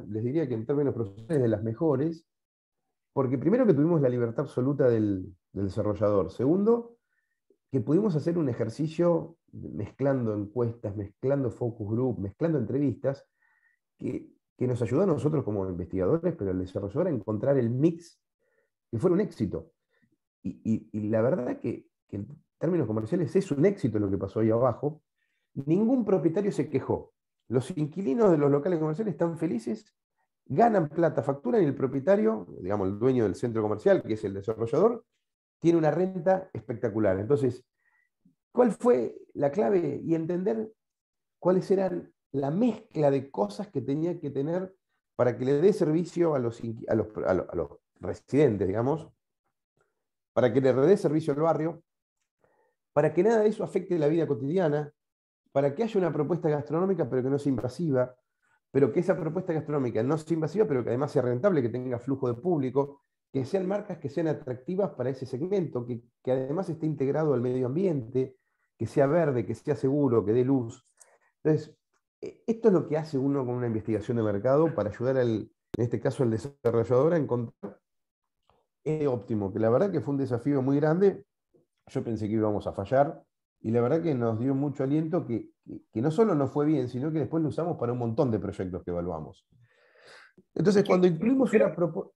les diría que en términos profesionales de las mejores, porque primero que tuvimos la libertad absoluta del desarrollador. Segundo, que pudimos hacer un ejercicio mezclando encuestas, mezclando focus group, mezclando entrevistas, que nos ayudó a nosotros como investigadores, pero el desarrollador a encontrar el mix que fuera un éxito. Y la verdad que en términos comerciales es un éxito lo que pasó ahí abajo. Ningún propietario se quejó. Los inquilinos de los locales comerciales están felices, ganan plata, facturan y el propietario, digamos el dueño del centro comercial, que es el desarrollador, tiene una renta espectacular. Entonces, ¿cuál fue la clave? Y entender cuáles eran la mezcla de cosas que tenía que tener para que le dé servicio a los residentes, digamos, para que le dé servicio al barrio, para que nada de eso afecte la vida cotidiana, para que haya una propuesta gastronómica pero que no sea invasiva, pero que esa propuesta gastronómica no sea invasiva, pero que además sea rentable, que tenga flujo de público, que sean marcas que sean atractivas para ese segmento, que además esté integrado al medio ambiente, que sea verde, que sea seguro, que dé luz. Entonces, esto es lo que hace uno con una investigación de mercado para ayudar en este caso al desarrollador a encontrar el óptimo, que la verdad que fue un desafío muy grande. Yo pensé que íbamos a fallar y la verdad que nos dio mucho aliento que no solo nos fue bien, sino que después lo usamos para un montón de proyectos que evaluamos. Entonces, cuando incluimos una propuesta...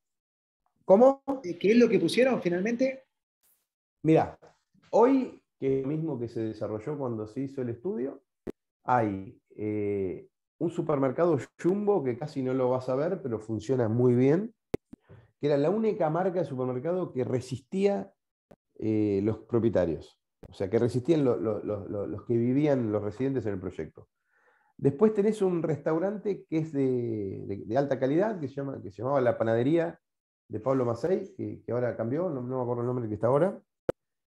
¿Cómo? ¿Qué es lo que pusieron finalmente? Mirá, hoy, que es lo mismo que se desarrolló cuando se hizo el estudio, hay un supermercado Jumbo que casi no lo vas a ver, pero funciona muy bien, que era la única marca de supermercado que resistía los propietarios, o sea, que resistían los que vivían, los residentes en el proyecto. Después tenés un restaurante que es de alta calidad, que se llamaba La Panadería de Pablo Macei, que ahora cambió, no me acuerdo el nombre que está ahora,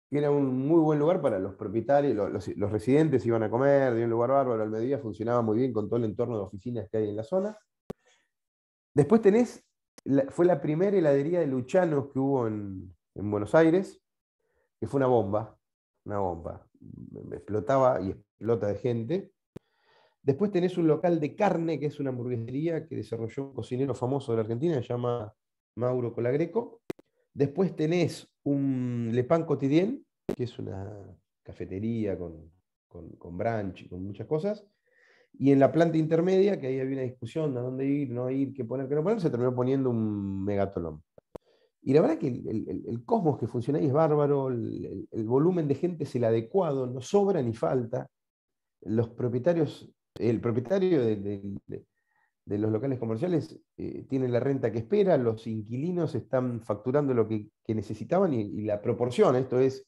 que era un muy buen lugar para los propietarios, los residentes iban a comer, de un lugar bárbaro, al mediodía funcionaba muy bien con todo el entorno de oficinas que hay en la zona. Después fue la primera heladería de Luchanos que hubo en Buenos Aires, que fue una bomba, explotaba y explota de gente. Después tenés un local de carne, que es una hamburguesería que desarrolló un cocinero famoso de la Argentina, se llama Mauro Colagreco. Después tenés un Le Pain Quotidien, que es una cafetería con brunch, con muchas cosas. Y en la planta intermedia, que ahí había una discusión de dónde ir, no ir, qué poner, qué no poner, se terminó poniendo un Megatolón. Y la verdad que el cosmos que funciona ahí es bárbaro, el volumen de gente es el adecuado, no sobra ni falta. Los propietarios, el propietario de los locales comerciales tiene la renta que espera, los inquilinos están facturando lo que necesitaban y la proporción, esto es,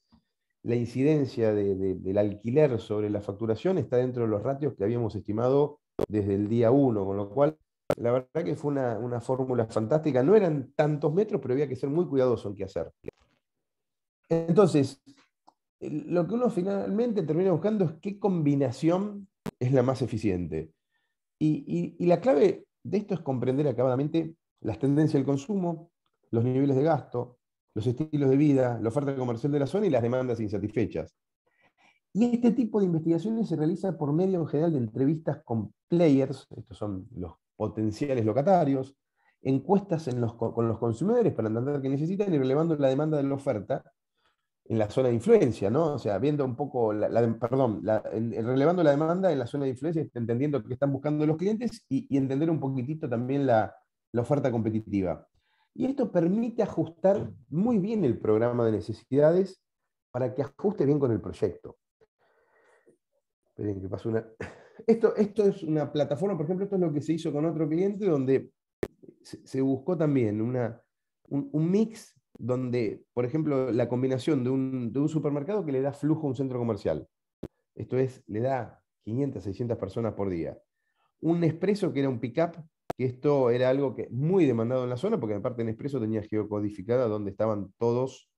la incidencia del alquiler sobre la facturación está dentro de los ratios que habíamos estimado desde el día 1, con lo cual la verdad que fue una fórmula fantástica. No eran tantos metros, pero había que ser muy cuidadoso en qué hacer. Entonces, lo que uno finalmente termina buscando es qué combinación es la más eficiente. Y la clave de esto es comprender acabadamente las tendencias del consumo, los niveles de gasto, los estilos de vida, la oferta comercial de la zona y las demandas insatisfechas. Y este tipo de investigaciones se realiza por medio en general de entrevistas con players, estos son los potenciales locatarios, encuestas con los consumidores para entender qué necesitan y relevando la demanda de la oferta en la zona de influencia, ¿no? O sea, viendo un poco, relevando la demanda en la zona de influencia, entendiendo qué están buscando los clientes y entender un poquitito también la oferta competitiva. Y esto permite ajustar muy bien el programa de necesidades para que ajuste bien con el proyecto. Esperen que pase una... Esto es una plataforma, por ejemplo, esto es lo que se hizo con otro cliente, donde se buscó también un mix donde, por ejemplo, la combinación de un supermercado que le da flujo a un centro comercial. Esto es, le da 500, 600 personas por día. Un Nespresso que era un pick-up, que esto era algo que muy demandado en la zona, porque aparte Nespresso tenía geocodificada donde estaban todos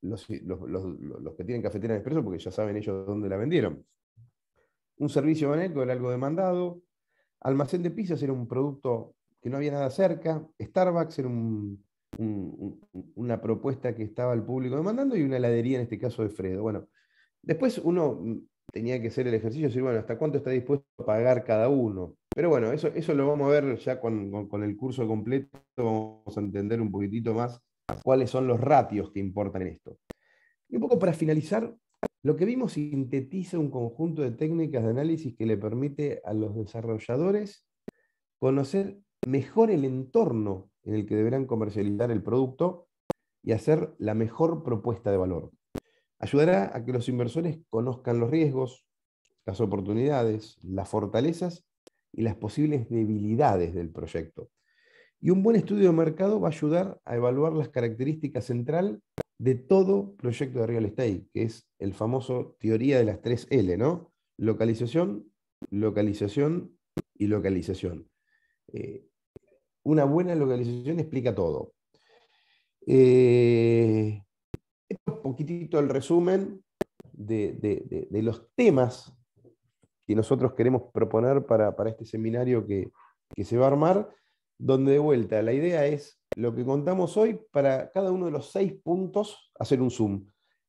los que tienen cafetera Nespresso, porque ya saben ellos dónde la vendieron. Un servicio Baneco era algo demandado. Almacén de pizzas era un producto que no había nada cerca. Starbucks era una propuesta que estaba el público demandando y una heladería, en este caso de Fredo. Bueno, después uno tenía que hacer el ejercicio de decir, bueno, ¿hasta cuánto está dispuesto a pagar cada uno? Pero bueno, eso lo vamos a ver ya con el curso completo, vamos a entender un poquitito más cuáles son los ratios que importan en esto. Y un poco para finalizar, lo que vimos sintetiza un conjunto de técnicas de análisis que le permite a los desarrolladores conocer mejor el entorno en el que deberán comercializar el producto y hacer la mejor propuesta de valor. Ayudará a que los inversores conozcan los riesgos, las oportunidades, las fortalezas y las posibles debilidades del proyecto. Y un buen estudio de mercado va a ayudar a evaluar las características centrales de todo proyecto de real estate, que es el famoso teoría de las 3 L, ¿no? Localización, localización y localización. Una buena localización explica todo. Esto es un poquitito el resumen de los temas que nosotros queremos proponer para este seminario que se va a armar, donde de vuelta la idea es lo que contamos hoy para cada uno de los 6 puntos hacer un zoom.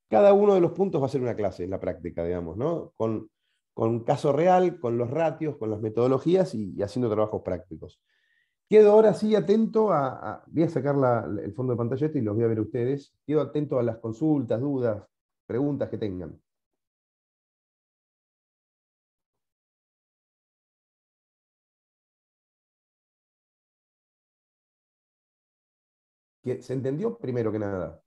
Cada uno de los puntos va a ser una clase en la práctica, digamos, ¿no? Con caso real, con los ratios, con las metodologías y haciendo trabajos prácticos. Quedo ahora sí atento voy a sacar el fondo de pantalla y los voy a ver a ustedes. Quedo atento a las consultas, dudas, preguntas que tengan. ¿Se entendió? Primero que nada.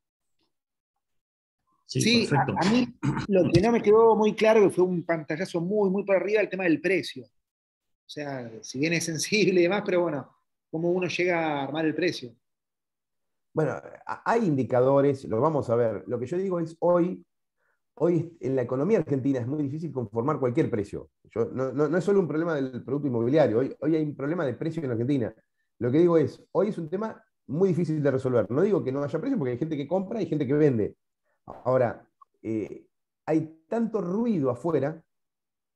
Sí, perfecto. A mí lo que no me quedó muy claro, que fue un pantallazo muy, muy por arriba, el tema del precio. O sea, si bien es sensible y demás, pero bueno, ¿cómo uno llega a armar el precio? Bueno, hay indicadores, lo vamos a ver. Lo que yo digo es, hoy en la economía argentina es muy difícil conformar cualquier precio. No es solo un problema del producto inmobiliario, hoy hay un problema de precio en Argentina. Lo que digo es, hoy es un tema muy difícil de resolver. No digo que no haya precio, porque hay gente que compra y gente que vende. Ahora, hay tanto ruido afuera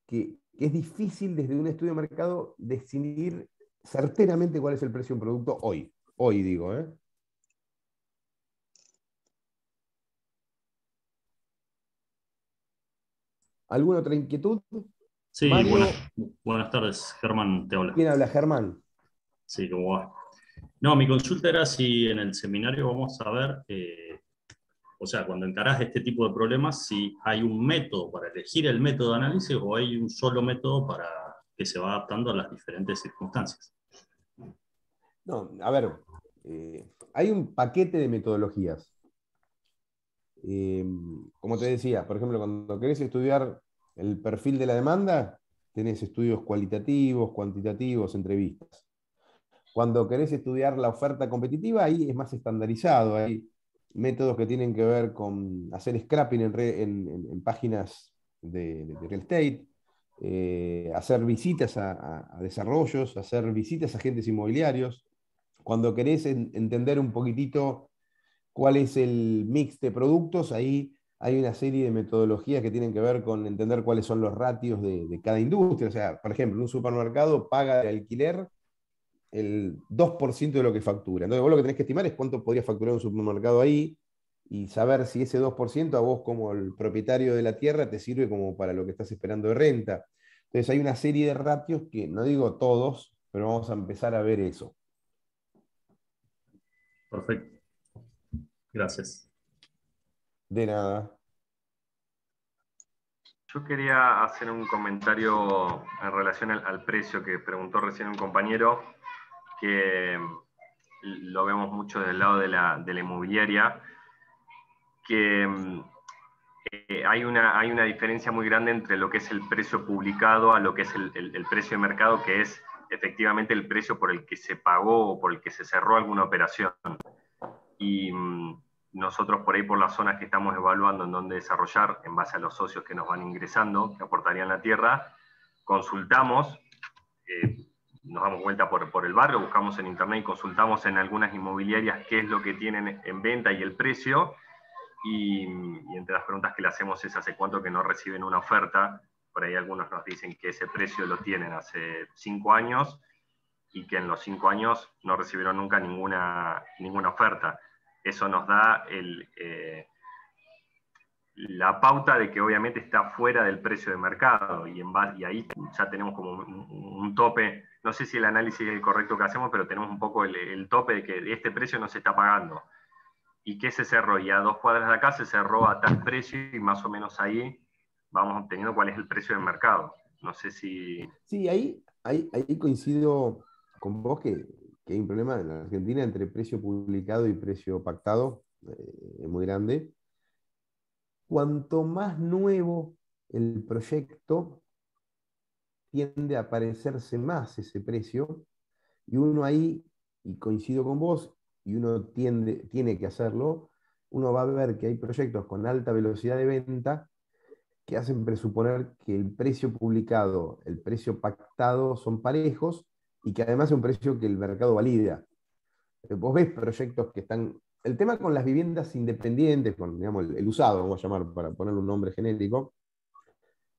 que es difícil desde un estudio de mercado decidir certeramente cuál es el precio de un producto hoy. Hoy digo, ¿eh? ¿Alguna otra inquietud? Sí, Mario, buenas tardes, Germán te habla. ¿quién habla? Germán. Sí, ¿cómo va? No, mi consulta era si en el seminario vamos a ver, o sea, cuando encarás este tipo de problemas, si hay un método para elegir el método de análisis o hay un solo método para que se va adaptando a las diferentes circunstancias. No, a ver, hay un paquete de metodologías. Como te decía, por ejemplo, cuando querés estudiar el perfil de la demanda, tenés estudios cualitativos, cuantitativos, entrevistas. Cuando querés estudiar la oferta competitiva, ahí es más estandarizado. Hay métodos que tienen que ver con hacer scrapping en páginas de real estate, hacer visitas a desarrollos, hacer visitas a agentes inmobiliarios. Cuando querés entender un poquitito cuál es el mix de productos, ahí hay una serie de metodologías que tienen que ver con entender cuáles son los ratios de cada industria. O sea, por ejemplo, un supermercado paga de alquiler el 2% de lo que factura. Entonces vos lo que tenés que estimar es cuánto podría facturar un supermercado ahí y saber si ese 2% a vos como el propietario de la tierra te sirve como para lo que estás esperando de renta. Entonces hay una serie de ratios que, no digo todos, pero vamos a empezar a ver eso. Perfecto. Gracias. De nada. Yo quería hacer un comentario en relación al precio que preguntó recién un compañero, que lo vemos mucho del lado de la inmobiliaria, que hay una diferencia muy grande entre lo que es el precio publicado a lo que es el precio de mercado, que es efectivamente el precio por el que se pagó o por el que se cerró alguna operación. Y nosotros por ahí, por las zonas que estamos evaluando en dónde desarrollar, en base a los socios que nos van ingresando, que aportarían la tierra, consultamos, nos damos vuelta por el barrio, buscamos en internet y consultamos en algunas inmobiliarias qué es lo que tienen en venta y el precio, y entre las preguntas que le hacemos es ¿hace cuánto que no reciben una oferta? Por ahí algunos nos dicen que ese precio lo tienen hace 5 años y que en los 5 años no recibieron nunca ninguna oferta. Eso nos da la pauta de que obviamente está fuera del precio de mercado, y ahí ya tenemos como un tope. No sé si el análisis es el correcto que hacemos, pero tenemos un poco el tope de que este precio no se está pagando. ¿Y qué se cerró? Y a 2 cuadras de acá se cerró a tal precio, y más o menos ahí vamos obteniendo cuál es el precio del mercado. No sé si... Sí, ahí coincido con vos que hay un problema en la Argentina entre precio publicado y precio pactado, muy grande. Cuanto más nuevo el proyecto, tiende a parecerse más ese precio, y uno ahí, y coincido con vos, y uno tiene que hacerlo, uno va a ver que hay proyectos con alta velocidad de venta que hacen presuponer que el precio publicado, el precio pactado son parejos, y que además es un precio que el mercado valida. Vos ves proyectos que están... El tema con las viviendas independientes, con digamos, el usado, vamos a llamar para ponerle un nombre genérico,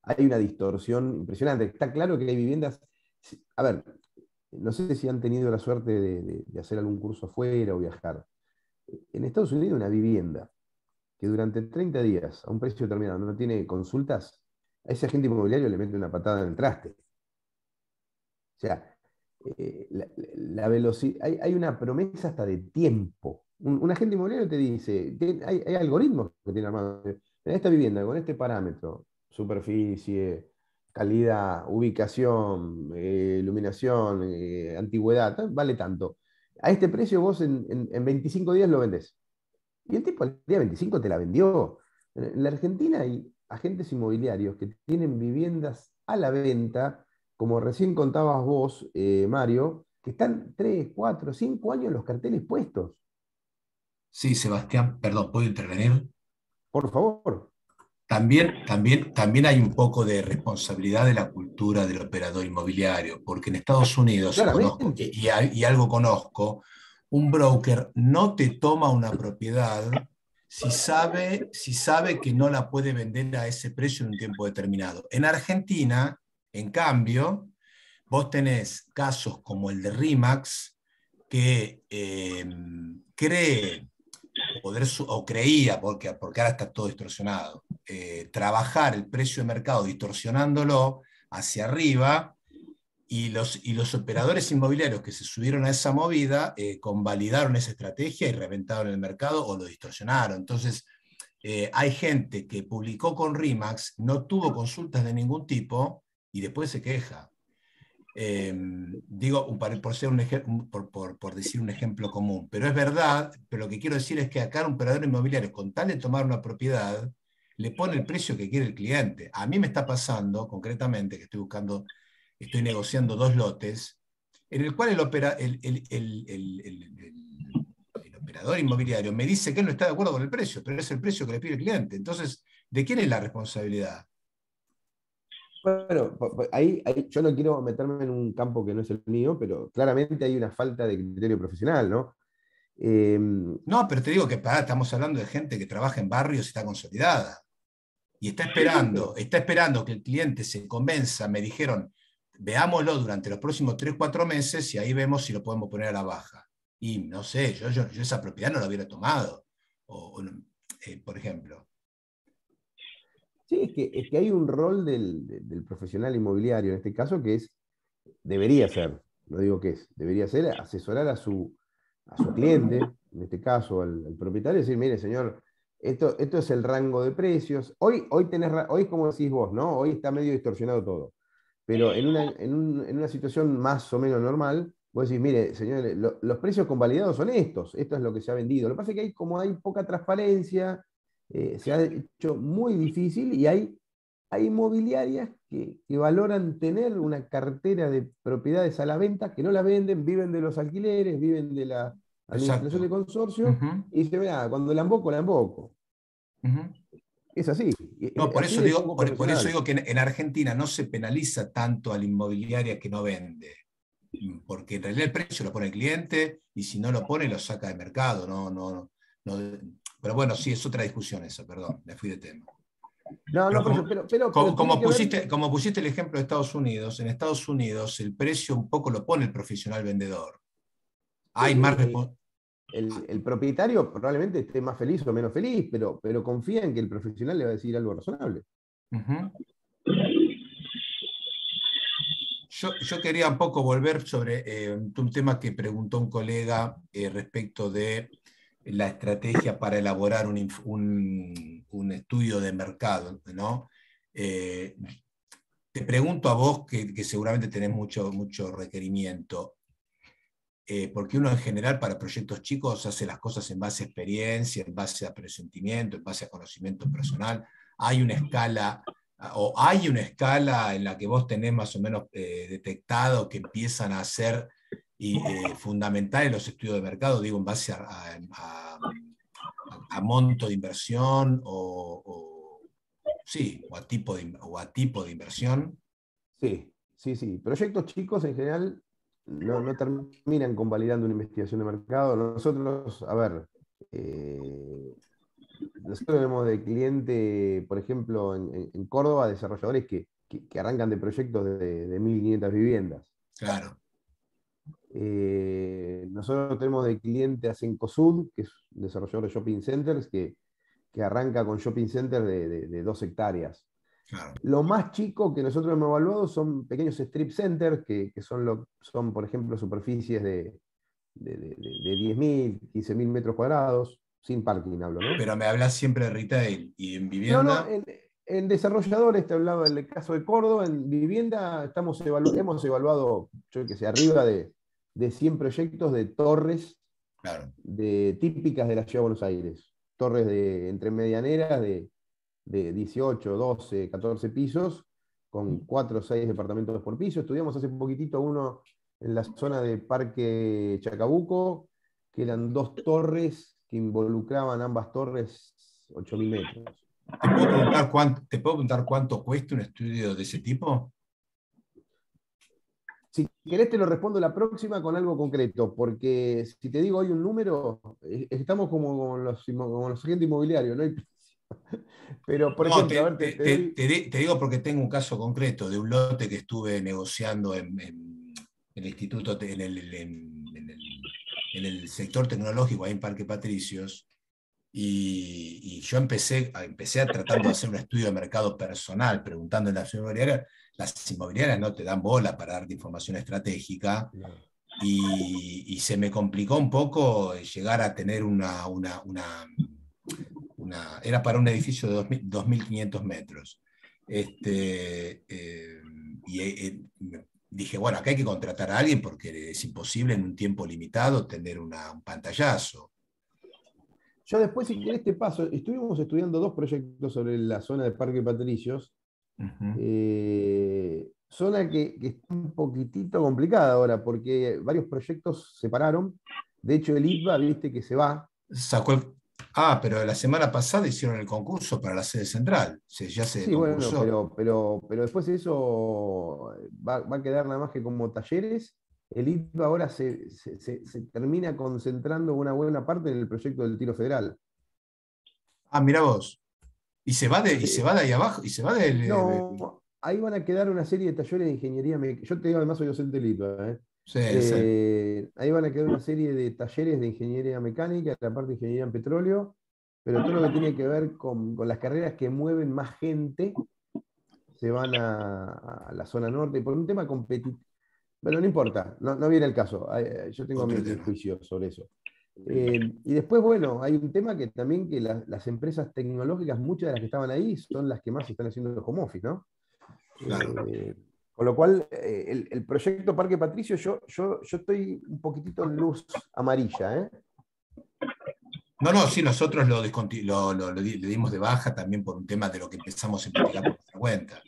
hay una distorsión impresionante. Está claro que hay viviendas... A ver, no sé si han tenido la suerte de hacer algún curso afuera o viajar. En Estados Unidos una vivienda que durante 30 días a un precio determinado no tiene consultas, a ese agente inmobiliario le mete una patada en el traste. O sea, la velocidad, hay una promesa hasta de tiempo. Un agente inmobiliario te dice, hay algoritmos que tienen armados. En esta vivienda, con este parámetro, superficie, calidad, ubicación, iluminación, antigüedad, vale tanto. A este precio vos en 25 días lo vendés. Y el tipo al día 25 te la vendió. En la Argentina hay agentes inmobiliarios que tienen viviendas a la venta, como recién contabas vos, Mario, que están 3, 4, 5 años los carteles puestos. Sí, Sebastián, perdón, ¿puedo intervenir? Por favor. También hay un poco de responsabilidad de la cultura del operador inmobiliario, porque en Estados Unidos conozco, y algo conozco, un broker no te toma una propiedad si sabe que no la puede vender a ese precio en un tiempo determinado. En Argentina, en cambio, vos tenés casos como el de RE/MAX, que cree o creía, porque ahora está todo distorsionado, trabajar el precio de mercado distorsionándolo hacia arriba, y los operadores inmobiliarios que se subieron a esa movida convalidaron esa estrategia y reventaron el mercado o lo distorsionaron. Entonces, hay gente que publicó con RE/MAX, no tuvo consultas de ningún tipo y después se queja. Digo, por decir un ejemplo común, pero es verdad. Pero lo que quiero decir es que acá un operador inmobiliario, con tal de tomar una propiedad, le pone el precio que quiere el cliente. A mí me está pasando, concretamente, que estoy negociando 2 lotes, en el cual el operador inmobiliario me dice que él no está de acuerdo con el precio, pero es el precio que le pide el cliente. Entonces, ¿de quién es la responsabilidad? Bueno, ahí yo no quiero meterme en un campo que no es el mío, pero claramente hay una falta de criterio profesional, ¿no? No, pero te digo que estamos hablando de gente que trabaja en barrios y está consolidada. Y está esperando que el cliente se convenza. Me dijeron, veámoslo durante los próximos 3, 4 meses y ahí vemos si lo podemos poner a la baja. Y no sé, yo esa propiedad no la hubiera tomado, por ejemplo. Sí, es que hay un rol del profesional inmobiliario, en este caso, que debería ser, no digo que debería ser asesorar a su cliente, en este caso al propietario, decir, mire señor, esto es el rango de precios. Hoy es como decís vos, ¿no? Hoy está medio distorsionado todo. Pero en una situación más o menos normal, vos decís, mire, señores, los precios convalidados son estos, esto es lo que se ha vendido. Lo que pasa es que como hay poca transparencia, se ha hecho muy difícil y hay inmobiliarias que valoran tener una cartera de propiedades a la venta, que no la venden, viven de los alquileres, viven de la administración de consorcio, y dicen, mira, cuando la emboco. Es así. No, por eso digo que en Argentina no se penaliza tanto a la inmobiliaria que no vende, porque en realidad el precio lo pone el cliente y si no lo pone lo saca de mercado. No, pero bueno, sí, es otra discusión esa, perdón, me fui de tema. Como pusiste el ejemplo de Estados Unidos, en Estados Unidos el precio un poco lo pone el profesional vendedor. Hay más el propietario probablemente esté más feliz o menos feliz, pero confía en que el profesional le va a decir algo razonable. Yo quería un poco volver sobre un tema que preguntó un colega respecto de la estrategia para elaborar un estudio de mercado, ¿no? Te pregunto a vos, que seguramente tenés mucho requerimiento, porque uno en general para proyectos chicos hace las cosas en base a experiencia, en base a presentimiento, en base a conocimiento personal. Hay una escala en la que vos tenés más o menos detectado que empiezan a ser fundamentales los estudios de mercado, digo, en base a monto de inversión o a tipo de inversión. Sí. Proyectos chicos en general no terminan convalidando una investigación de mercado. Nosotros, nosotros tenemos de cliente, por ejemplo, en Córdoba, desarrolladores que arrancan de proyectos de 1.500 viviendas. Claro. Nosotros tenemos de cliente a Cencosud, que es un desarrollador de shopping centers, que arranca con shopping centers de 2 hectáreas. Claro. Lo más chico que nosotros hemos evaluado son pequeños strip centers, que son, por ejemplo, superficies de 10.000, 15.000 metros cuadrados, sin parking hablo, ¿no? Pero me hablas siempre de retail y en vivienda. No, en desarrolladores te hablaba en el caso de Córdoba, en vivienda hemos evaluado, yo que sé, arriba de 100 proyectos de torres, claro, típicas de la Ciudad de Buenos Aires. Torres entre medianeras de 18, 12, 14 pisos, con 4 o 6 departamentos por piso. Estudiamos hace poquitito uno en la zona de Parque Chacabuco, que eran 2 torres que involucraban ambas torres 8.000 metros. ¿Te puedo preguntar cuánto cuesta un estudio de ese tipo? Si querés te lo respondo la próxima con algo concreto, porque si te digo hoy un número, estamos como con los agentes inmobiliarios, ¿no? Pero, por ejemplo, te digo porque tengo un caso concreto de un lote que estuve negociando en el instituto, en el sector tecnológico, ahí en Parque Patricios, y yo empecé tratando de hacer un estudio de mercado personal, preguntando en las inmobiliarias no te dan bola para darte información estratégica, y se me complicó un poco llegar a tener era para un edificio de 2.500 metros. Dije, bueno, acá hay que contratar a alguien porque es imposible en un tiempo limitado tener un pantallazo. Yo después, si querés, te paso. Estuvimos estudiando 2 proyectos sobre la zona de Parque Patricios. Zona que está un poquitito complicada ahora, porque varios proyectos se pararon. De hecho, el ITBA, viste que se va. Pero la semana pasada hicieron el concurso para la sede central. Ya se Sí, bueno, concursó. pero después de eso va a quedar nada más que como talleres. El ITBA ahora se termina concentrando una buena parte en el proyecto del tiro federal. Mirá vos. Y se va de ahí abajo, y se va del. No, ahí van a quedar una serie de talleres de ingeniería mecánica. Yo te digo, además soy docente del ITBA. Sí. Ahí van a quedar una serie de talleres de ingeniería mecánica, la parte de ingeniería en petróleo, pero todo lo que tiene que ver con las carreras que mueven más gente se van a la zona norte por un tema competitivo. Bueno, no importa, no viene el caso. Yo tengo mis juicios sobre eso. Y después, bueno, hay un tema que también que las empresas tecnológicas, muchas de las que estaban ahí, son las que más están haciendo home office, ¿no? Claro. Con lo cual, el proyecto Parque Patricio, yo estoy un poquitito en luz amarilla, ¿eh? No, sí, nosotros lo le dimos de baja también por un tema de lo que empezamos a investigar por nuestra cuenta.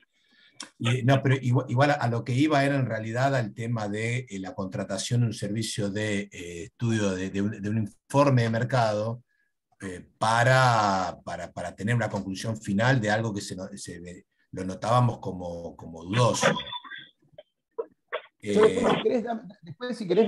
Pero igual a lo que iba era en realidad al tema de la contratación de un servicio de estudio de un informe de mercado para tener una conclusión final de algo que lo notábamos como dudoso. Después, si querés,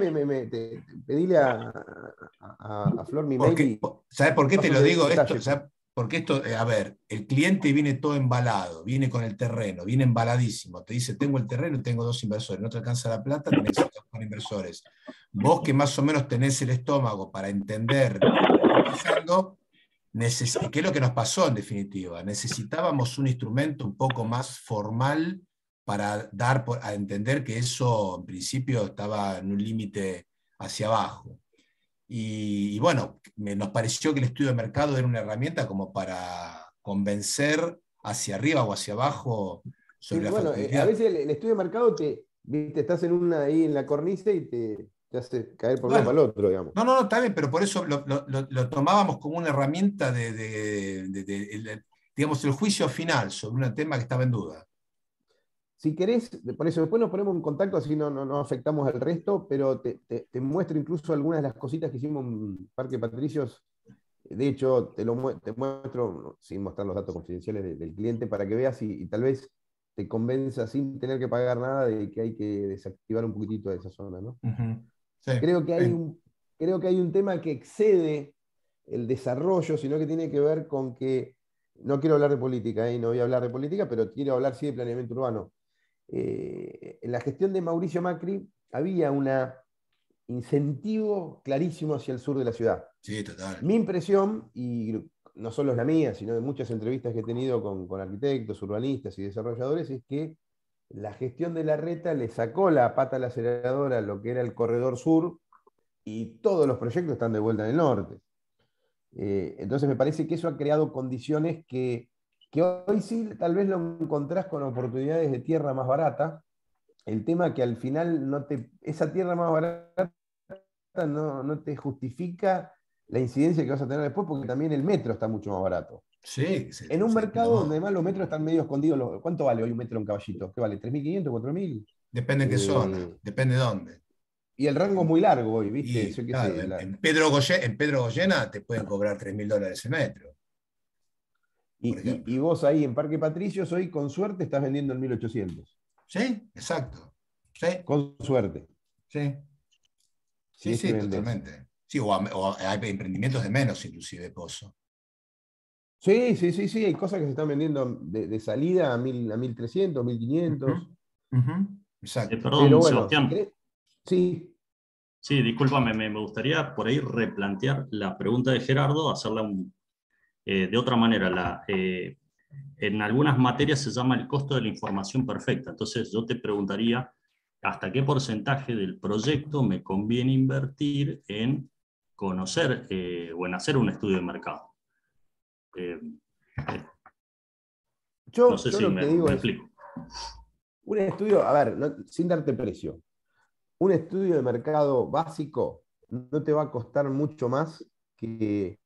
pedile a Flor mi mail. ¿Sabes por qué te lo digo esto? Porque esto, a ver, el cliente viene todo embalado, viene con el terreno, viene embaladísimo, te dice, tengo el terreno y tengo 2 inversores, no te alcanza la plata, tenés que estar con inversores. Vos que más o menos tenés el estómago para entender lo que está pasando, ¿qué es lo que nos pasó en definitiva? Necesitábamos un instrumento un poco más formal para dar a entender que eso en principio estaba en un límite hacia abajo. Y bueno, nos pareció que el estudio de mercado era una herramienta como para convencer hacia arriba o hacia abajo sobre la factibilidad. A veces el estudio de mercado viste, estás ahí en la cornisa y te hace caer por uno para el otro, digamos. No, está bien, pero por eso lo tomábamos como una herramienta digamos, el juicio final sobre un tema que estaba en duda. Si querés, por eso después nos ponemos en contacto, así no afectamos al resto, pero te muestro incluso algunas de las cositas que hicimos en Parque Patricios. De hecho, te muestro, sin mostrar los datos confidenciales del cliente, para que veas y tal vez te convenza sin tener que pagar nada de que hay que desactivar un poquitito de esa zona, ¿no? Sí, creo que hay un tema que excede el desarrollo, sino que tiene que ver con que, no quiero hablar de política, no voy a hablar de política, pero quiero hablar sí de planeamiento urbano. En la gestión de Mauricio Macri había un incentivo clarísimo hacia el sur de la ciudad. Sí, total. Mi impresión, y no solo es la mía, sino de muchas entrevistas que he tenido con arquitectos, urbanistas y desarrolladores, es que la gestión de Larreta le sacó la pata al acelerador a lo que era el corredor sur y todos los proyectos están de vuelta en el norte. Entonces me parece que eso ha creado condiciones que hoy sí tal vez lo encontrás con oportunidades de tierra más barata. El tema que al final esa tierra más barata no te justifica la incidencia que vas a tener después, porque también el metro está mucho más barato. Sí, en un mercado donde además los metros están medio escondidos. ¿Cuánto vale hoy un metro en Caballito? ¿Qué vale? ¿3.500, 4.000? Depende de qué zona, depende de dónde. Y el rango es muy largo hoy, ¿viste? Claro, en Pedro Goyena te pueden cobrar $3.000 el metro. Y vos ahí en Parque Patricios hoy con suerte estás vendiendo en 1.800. Sí, exacto. Sí. Con suerte. Sí. Sí, totalmente. Sí, o hay emprendimientos de menos inclusive, Pozo. Sí, hay cosas que se están vendiendo de salida a 1.300, 1.500. Exacto. Perdón, pero bueno, Sebastián. si querés, sí. Sí, discúlpame, me gustaría por ahí replantear la pregunta de Gerardo, hacerla de otra manera. En algunas materias se llama el costo de la información perfecta. Entonces yo te preguntaría, ¿hasta qué porcentaje del proyecto me conviene invertir en conocer o en hacer un estudio de mercado? No sé si me explico. Un estudio, a ver, sin darte precio, un estudio de mercado básico no te va a costar mucho más que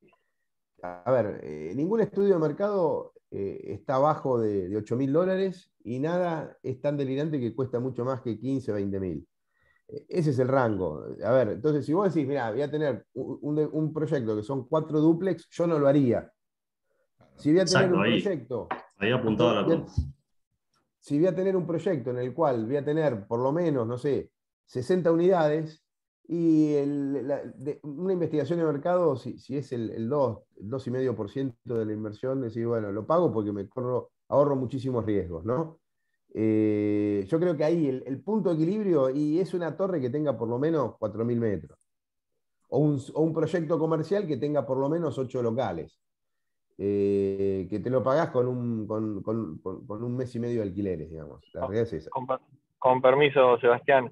a ver, ningún estudio de mercado está abajo de $8.000 y nada es tan delirante que cuesta mucho más que 15 o 20.000. Ese es el rango. A ver, entonces si vos decís, mira, voy a tener un proyecto que son 4 dúplex, yo no lo haría. Si voy a tener un proyecto... Ahí apuntaba la pregunta. Si voy a tener un proyecto en el cual voy a tener por lo menos, no sé, 60 unidades, y una investigación de mercado, si es el 2,5% de la inversión, decir, bueno, lo pago porque ahorro muchísimos riesgos, ¿no? Yo creo que ahí el punto de equilibrio, y es una torre que tenga por lo menos 4.000 metros, o un proyecto comercial que tenga por lo menos 8 locales, que te lo pagás con un mes y medio de alquileres, digamos. La realidad es esa. Con permiso, Sebastián,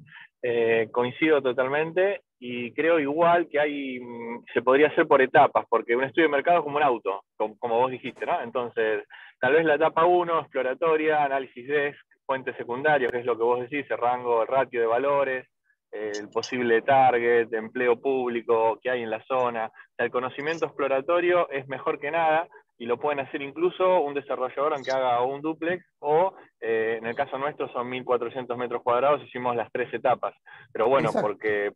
coincido totalmente y creo igual que se podría hacer por etapas, porque un estudio de mercado es como un auto, como vos dijiste, ¿no? Entonces, tal vez la etapa 1, exploratoria, análisis de fuentes secundarios, que es lo que vos decís, el rango, el ratio de valores, el posible target, empleo público que hay en la zona. O sea, el conocimiento exploratorio es mejor que nada, y lo pueden hacer incluso un desarrollador aunque haga un dúplex, o en el caso nuestro son 1.400 metros cuadrados, hicimos las 3 etapas. Pero bueno, exacto, porque,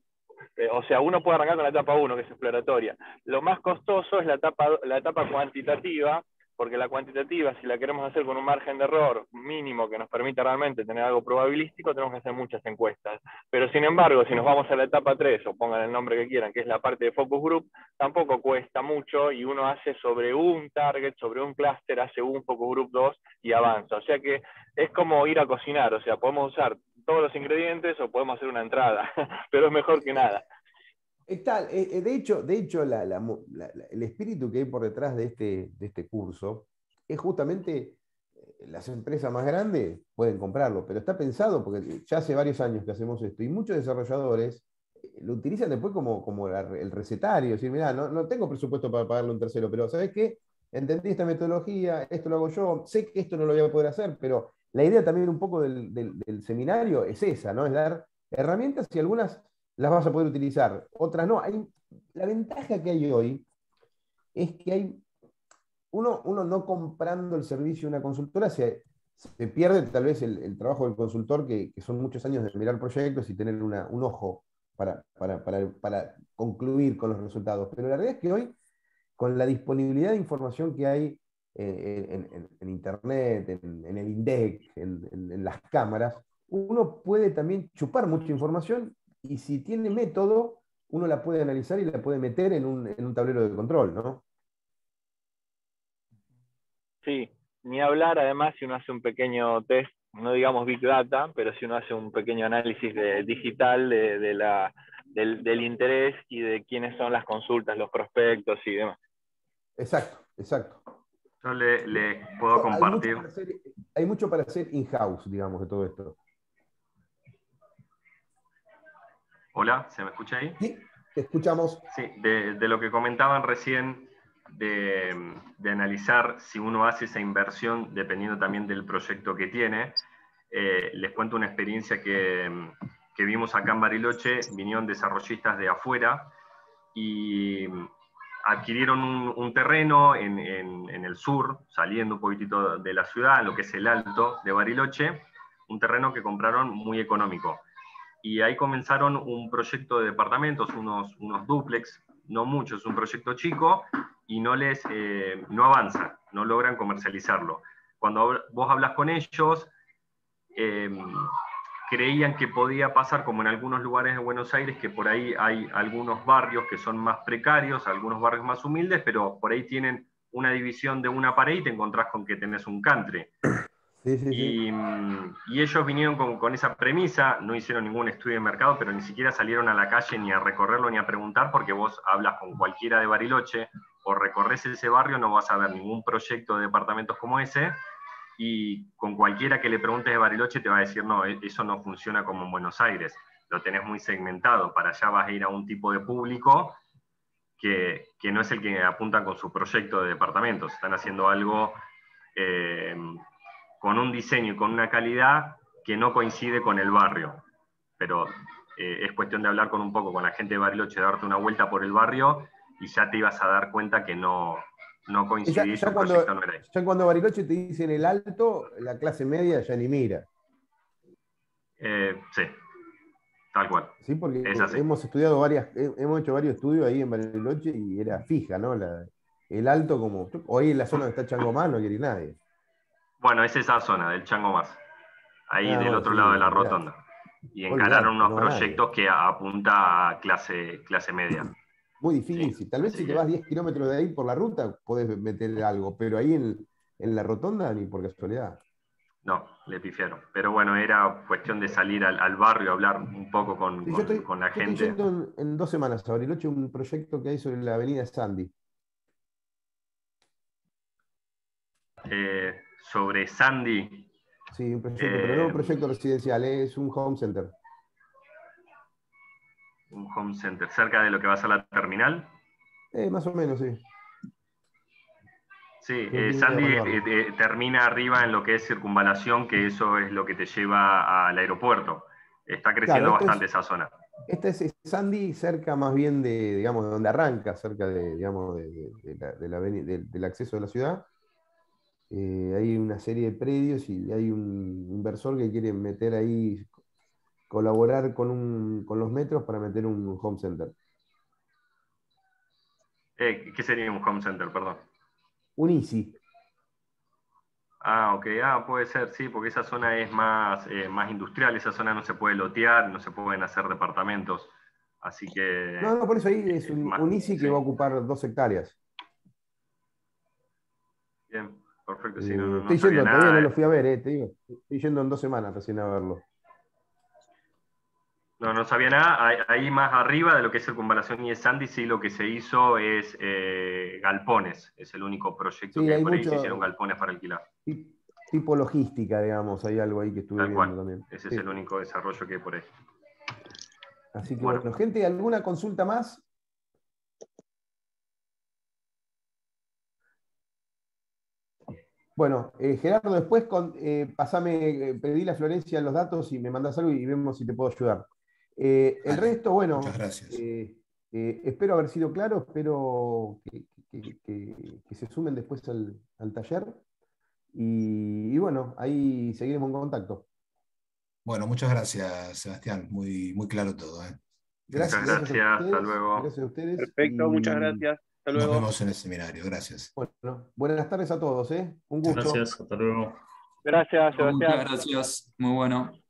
o sea, uno puede arrancar con la etapa 1, que es exploratoria. Lo más costoso es la etapa cuantitativa, porque la cuantitativa, si la queremos hacer con un margen de error mínimo que nos permita realmente tener algo probabilístico, tenemos que hacer muchas encuestas. Pero sin embargo, si nos vamos a la etapa 3, o pongan el nombre que quieran, que es la parte de focus group, tampoco cuesta mucho, y uno hace sobre un target, sobre un clúster, hace un focus group 2 y avanza. O sea que es como ir a cocinar, o sea, podemos usar todos los ingredientes o podemos hacer una entrada, pero es mejor que nada. De hecho, el espíritu que hay por detrás de este curso es justamente las empresas más grandes pueden comprarlo, pero está pensado porque ya hace varios años que hacemos esto y muchos desarrolladores lo utilizan después como el recetario, decir, mirá, no tengo presupuesto para pagarle a un tercero, pero ¿sabes qué? Entendí esta metodología, esto lo hago yo, sé que esto no lo voy a poder hacer, pero la idea también un poco del seminario es esa, ¿no? Es dar herramientas y algunas las vas a poder utilizar, otras no. La ventaja que hay hoy es que uno no comprando el servicio de una consultora se pierde tal vez el trabajo del consultor, que son muchos años de mirar proyectos y tener un ojo para concluir con los resultados. Pero la realidad es que hoy, con la disponibilidad de información que hay en Internet, en el INDEC, en las cámaras, uno puede también chupar mucha información, y si tiene método, uno la puede analizar y la puede meter en un tablero de control, ¿no? Sí, ni hablar, además, si uno hace un pequeño test, no digamos Big Data, pero si uno hace un pequeño análisis digital del interés y de quiénes son las consultas, los prospectos y demás. Exacto. Yo le puedo compartir. Hay mucho para hacer in-house, digamos, de todo esto. Hola, ¿se me escucha ahí? Sí, te escuchamos. Sí, de lo que comentaban recién, de analizar si uno hace esa inversión dependiendo también del proyecto que tiene. Les cuento una experiencia que vimos acá en Bariloche. Vinieron desarrollistas de afuera y adquirieron un terreno en el sur, saliendo un poquitito de la ciudad, en lo que es el Alto de Bariloche, un terreno que compraron muy económico. Y ahí comenzaron un proyecto de departamentos, unos dúplex, no muchos, es un proyecto chico, y no avanza, no logran comercializarlo. Cuando vos hablas con ellos, creían que podía pasar como en algunos lugares de Buenos Aires, que por ahí hay algunos barrios que son más precarios, algunos barrios más humildes, pero por ahí tienen una división de una pared y te encontrás con que tenés un country. Sí. Y ellos vinieron con esa premisa, no hicieron ningún estudio de mercado, pero ni siquiera salieron a la calle ni a recorrerlo ni a preguntar, porque vos hablas con cualquiera de Bariloche o recorres ese barrio, no vas a ver ningún proyecto de departamentos como ese, y con cualquiera que le preguntes de Bariloche te va a decir, no, eso no funciona como en Buenos Aires, lo tenés muy segmentado, para allá vas a ir a un tipo de público que no es el que apunta con su proyecto de departamentos, están haciendo algo con un diseño y con una calidad que no coincide con el barrio. Pero es cuestión de hablar un poco con la gente de Bariloche, de darte una vuelta por el barrio, y ya te ibas a dar cuenta que no no coincidí, Ya su proyecto no era ese. ya cuando Bariloche te dicen el alto, la clase media ya ni mira. Sí, tal cual. Sí, porque Es así. hemos hecho varios estudios ahí en Bariloche y era fija, ¿no? El alto como. Hoy en la zona donde está Changomán no quiere ir nadie. Bueno, es esa zona del Chango Más, ahí del No, otro sí, lado de la olvidate. rotonda. Y Olvidate, encararon unos no va nadie. proyectos que apunta a clase media. Muy difícil. Tal vez así si te que- vas 10 kilómetros de ahí por la ruta, podés meter algo, pero ahí en la rotonda ni por casualidad. No, le pifiaron. Pero bueno, era cuestión de salir al barrio, hablar un poco Sí, con la yo estoy gente. yendo en 2 semanas a Bariloche un proyecto que hay sobre la avenida Sandy. Sobre Sandy, Sí, un proyecto, pero no un proyecto residencial, es un home center. un home center, cerca de lo que va a ser la terminal. Más o menos, sí. Sí, Tiene que Sandy evaluarlo. termina arriba en lo que es circunvalación, que eso es lo que te lleva al aeropuerto. Está creciendo Claro, bastante esa zona. Esta es Sandy cerca más bien de, digamos, de donde arranca, cerca de, digamos, del acceso de la ciudad. Hay una serie de predios y hay un inversor que quiere meter ahí, colaborar con los metros para meter un home center. ¿Qué sería un home center, perdón? Un Easy. Ah, ok, puede ser, sí, porque esa zona es más industrial, esa zona no se puede lotear, no se pueden hacer departamentos, así que... No, por eso ahí es más, un Easy que sí. va a ocupar 2 hectáreas. Bien, perfecto, sí, no Estoy sabía yendo, todavía no lo nada. fui a ver, te digo. Estoy yendo en 2 semanas recién a verlo. No sabía nada. Ahí más arriba de lo que es Circunvalación y es Sandy, sí, lo que se hizo es galpones. Es el único proyecto Sí, que hay por ahí se hicieron mucho galpones para alquilar. tipo logística, digamos, hay algo ahí que estuve Tal viendo cual. también. Ese Sí. es el único desarrollo que hay por ahí. Así que Bueno. bueno, gente, ¿alguna consulta más? Bueno, Gerardo, después pedí a Florencia los datos y me mandas algo y vemos si te puedo ayudar. El Dale, resto, bueno, muchas gracias. espero haber sido claro, espero que se sumen después al taller y bueno, ahí seguiremos en contacto. Bueno, muchas gracias, Sebastián. Muy, muy claro todo. Muchas Gracias a gracias, hasta ustedes, luego. gracias a ustedes. Perfecto, muchas Y gracias. Hasta Nos luego. vemos en el seminario. Gracias. bueno, buenas tardes a todos, Un gusto. Gracias, hasta luego. Gracias, Sebastián. Muchas gracias, muy bueno.